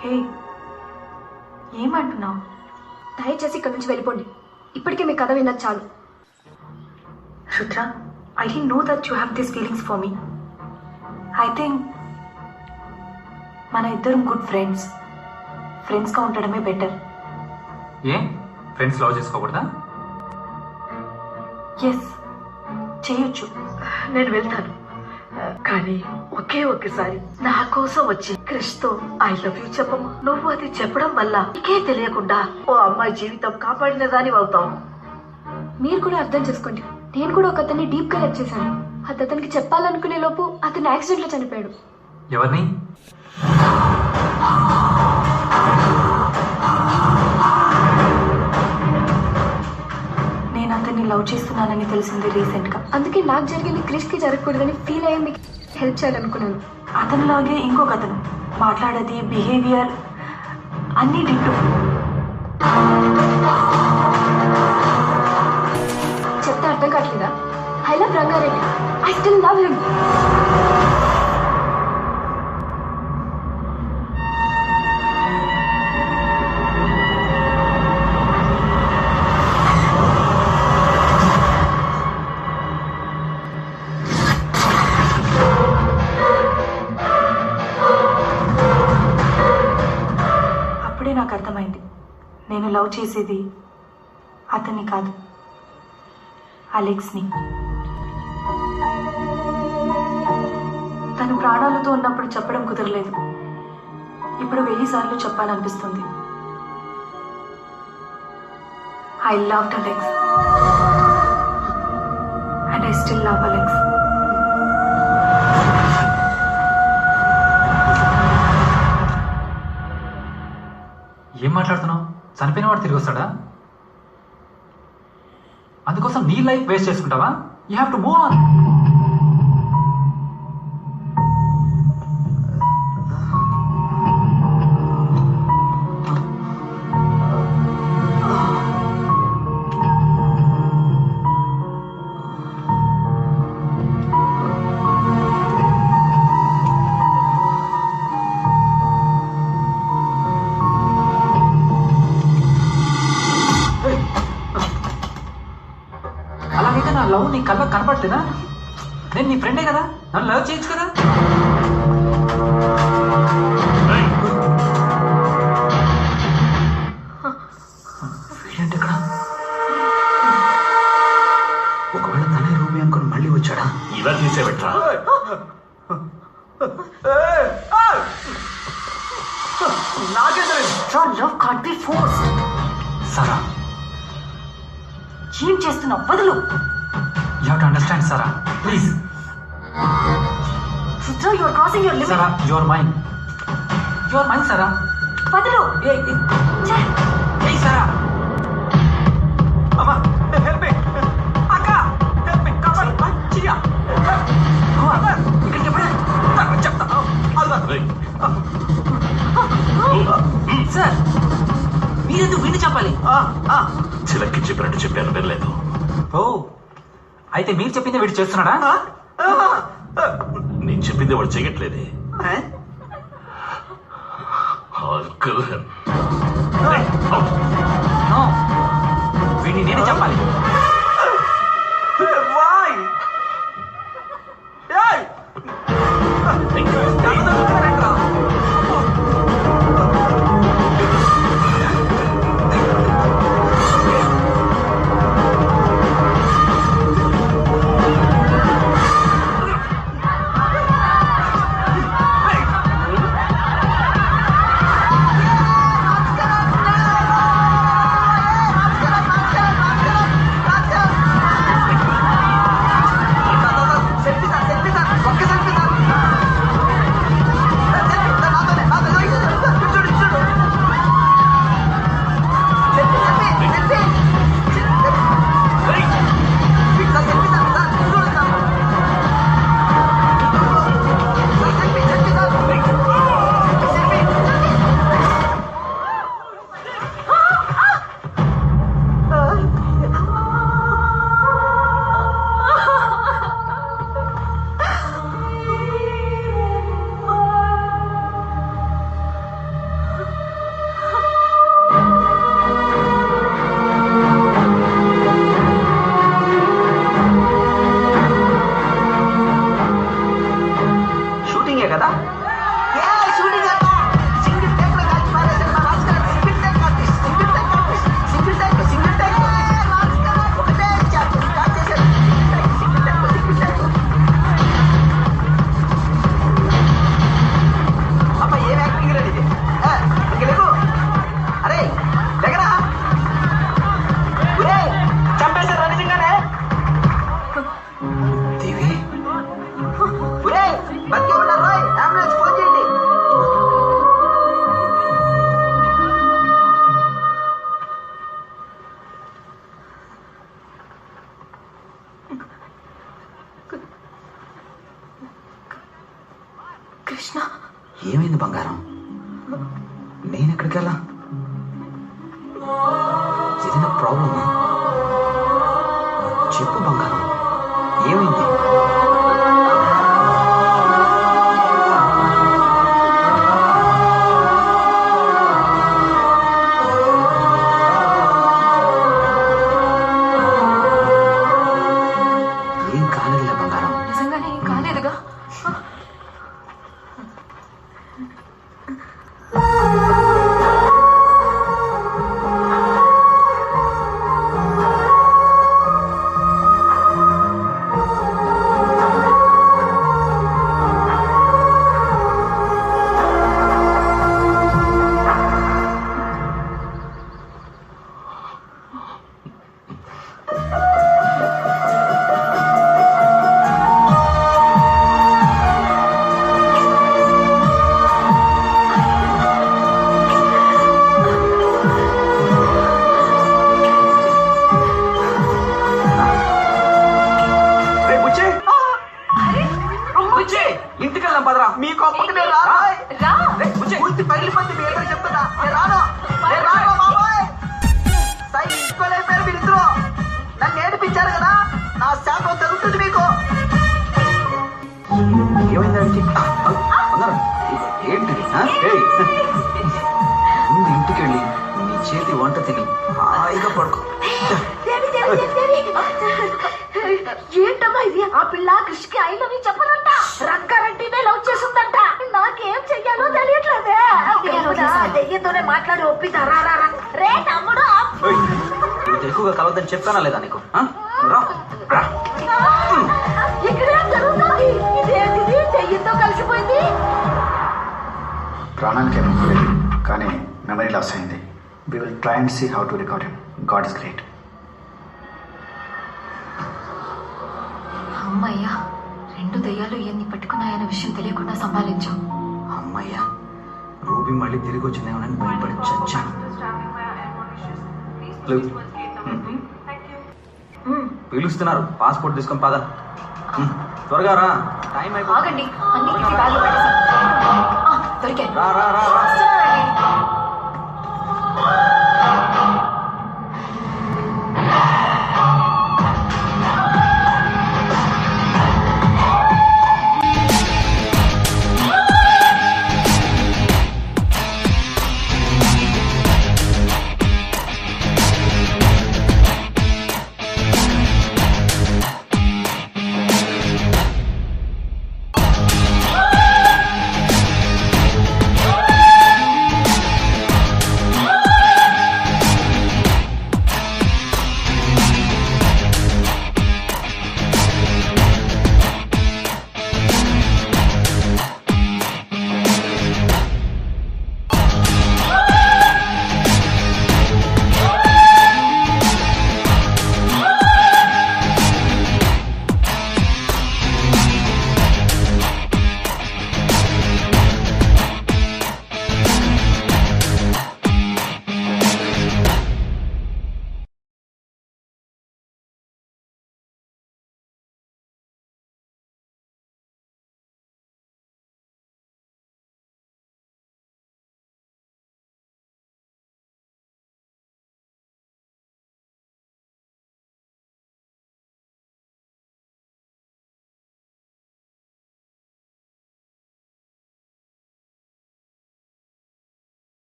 S9: హే, ఏమంటున్నావు?
S14: దయచేసి ఇక్కడి నుంచి వెళ్ళిపోండి. ఇప్పటికే మీ కథ విన్నది చాలు.
S9: Rudra, I didn't know that you have these feelings for me. I think మన ఇద్దరం గుడ్ ఫ్రెండ్స్గా ఉండడమే బెటర్.
S13: ఏ ఫ్రెండ్స్ లవ్ చేసుకోకూడదా?
S9: ఎస్, చేయొచ్చు.
S5: నేను వెళ్తాను, కానీ ఒకే ఒక్కసారి నా కోసం వచ్చి క్రిష్తో ఐ లవ్ యూ చెప్పమ్మా. నువ్వు అది చెప్పడం వల్ల నీకే తెలియకుండా ఓ అమ్మాయి జీవితం కాపాడిన దాని అవుతావు.
S14: మీరు కూడా అర్థం చేసుకోండి. నేను కూడా ఒక అతన్ని డీప్ గా లవ్ చేశాను. అది అతనికి చెప్పాలనుకునే లోపు అతను యాక్సిడెంట్ లో చనిపోయాడు.
S13: ఎవరిని?
S9: నేను అతన్ని లవ్ చేస్తున్నానని తెలిసింది రీసెంట్ గా.
S14: అందుకే నాకు జరిగింది క్రిష్ కి జరగకూడదని ఫీల్ అయ్యి మీకు హెల్ప్ చేయాలనుకున్నాను.
S9: అతనిలాగే ఇంకొక అతను మాట్లాడేది, బిహేవియర్ అన్ని డిట్టు.
S14: చెప్తే అర్థం కావట్లేదా? I love Rangareddy. I still love him.
S9: అప్పుడే నాకు అర్థమైంది, నేను లవ్ చేసేది అతన్ని కాదు, అలెక్స్ని. తను ప్రాణాలతో ఉన్నప్పుడు చెప్పడం కుదరలేదు. ఇప్పుడు 1000 సార్లు చెప్పాలనిపిస్తుంది. I loved Alex and I still love Alex.
S13: ఏం మాట్లాడుతున్నావు? చనిపోయిన వాడు తిరిగి వస్తాడా? అందుకోసం నీ లైఫ్ వేస్ట్ చేసుకుంటావా? You have to move on. అలాగైతే నా లవ్ నీ కళ్ళకు కనపడలేదా? నేను నీ ఫ్రెండే కదా, నన్ను లవ్ చేయొచ్చు కదా.
S3: ఏంటి ఇక్కడ? ఒకవేళ తనే రూబీ అనుకుని మళ్ళీ వచ్చాడా?
S2: ఇలా తీసేబెట్టా.
S13: సారా,
S9: ఏం చేస్తున్నావు? వదులు.
S13: You have to understand Sara, please.
S9: Rudra, you are crossing your limit.
S13: Sara, you are mine. You are mine Sara.
S9: వదులు.
S13: ఏయ్ సారా.
S4: అమ్మా, హెల్ప్ మీ. అక్క, హెల్ప్ మీ. కమల్, చియా.
S13: ఇక్కడికి ఎప్పుడే
S4: చెప్తా.
S13: సార్, మీరెందుకు వీడిని చెప్పాలి?
S2: చిలక్కి చెప్పినట్టు చెప్పాను, వినలేదు.
S13: ఓ, అయితే మీరు చెప్పింది వీడు చేస్తున్నాడా?
S2: నేను చెప్పింది వాడు చేయట్లేదే.
S13: నో, వీడిని నేనే చెప్పాలి.
S11: బతికే ఉన్నారు రాయ్, అంబులెన్స్ ఫోన్ చేయండి.
S1: కృష్ణ
S4: ఏమైంది బంగారం? నేను ఎక్కడికి వెళ్ళా? ఏదైనా ప్రాబ్లమా? చెప్పు బంగారం, ఏమైంది? ఏం కాలేదులే బంగారం.
S1: నిజంగానే ఏం కాలేదుగా?
S4: ఇంటికి వెళ్దాం పదరా.
S11: మీ కొప్పకి నేను పూర్తి పగిలిపోతే మీ ఎదురు చెప్తున్నా. నేను రాను బాబాయ్. సైన్ ఇంకోలేపారు మీరిద్దరు. నన్ను ఏడిపించారు కదా, నా శాపం జరుగుతుంది మీకు.
S4: ఏమైంది? బంగారం ఏంటిది? ముందు ఇంటికి వెళ్ళి నీ చేతి వంట తిని హాయిగా పడుకో.
S5: ఏంటమ్మా ఇది? ఆ పిల్ల కృష్ణకి ఐ లవ్ యూ చెప్పనంట, రంగారెడ్డినే లవ్ చేస్తుందంట. నాకేం చెయ్యాలో తెలియట్లేదే. దెయ్యంతోనే మాట్లాడి ఒప్పితారా? రే తమ్ముడు,
S4: ఎక్కువగా కలవద్దని చెప్తానా లేదా నీకు?
S5: ఇక్కడేం జరుగుతుంది? ఇదేంటిది? దెయ్యంతో కలిసిపోయింది.
S3: ప్రాణానికి ఏమీ లేదు, కానీ మెమరీ లాస్ అయింది. We will try and see how to record him. God is great.
S1: అమ్మయ్యా, 2 దెయ్యాలు ఇవన్నీ పట్టుకున్నాయన్న విషయం తెలియకుండా సంభాలించు.
S4: అమ్మయ్యా, రూబీ మళ్ళీ తిరిగి వచ్చిందేమోనని భయపడి చచ్చాను. పిలుస్తున్నారు, పాస్పోర్ట్ తీసుకొని పద. త్వరగా రా, టైం అయిపోయింది.
S1: ఆగండి, అన్నిటికీ బ్యాగులు పెట్టేసి. దొరికాయి.
S4: రా రా రా రా.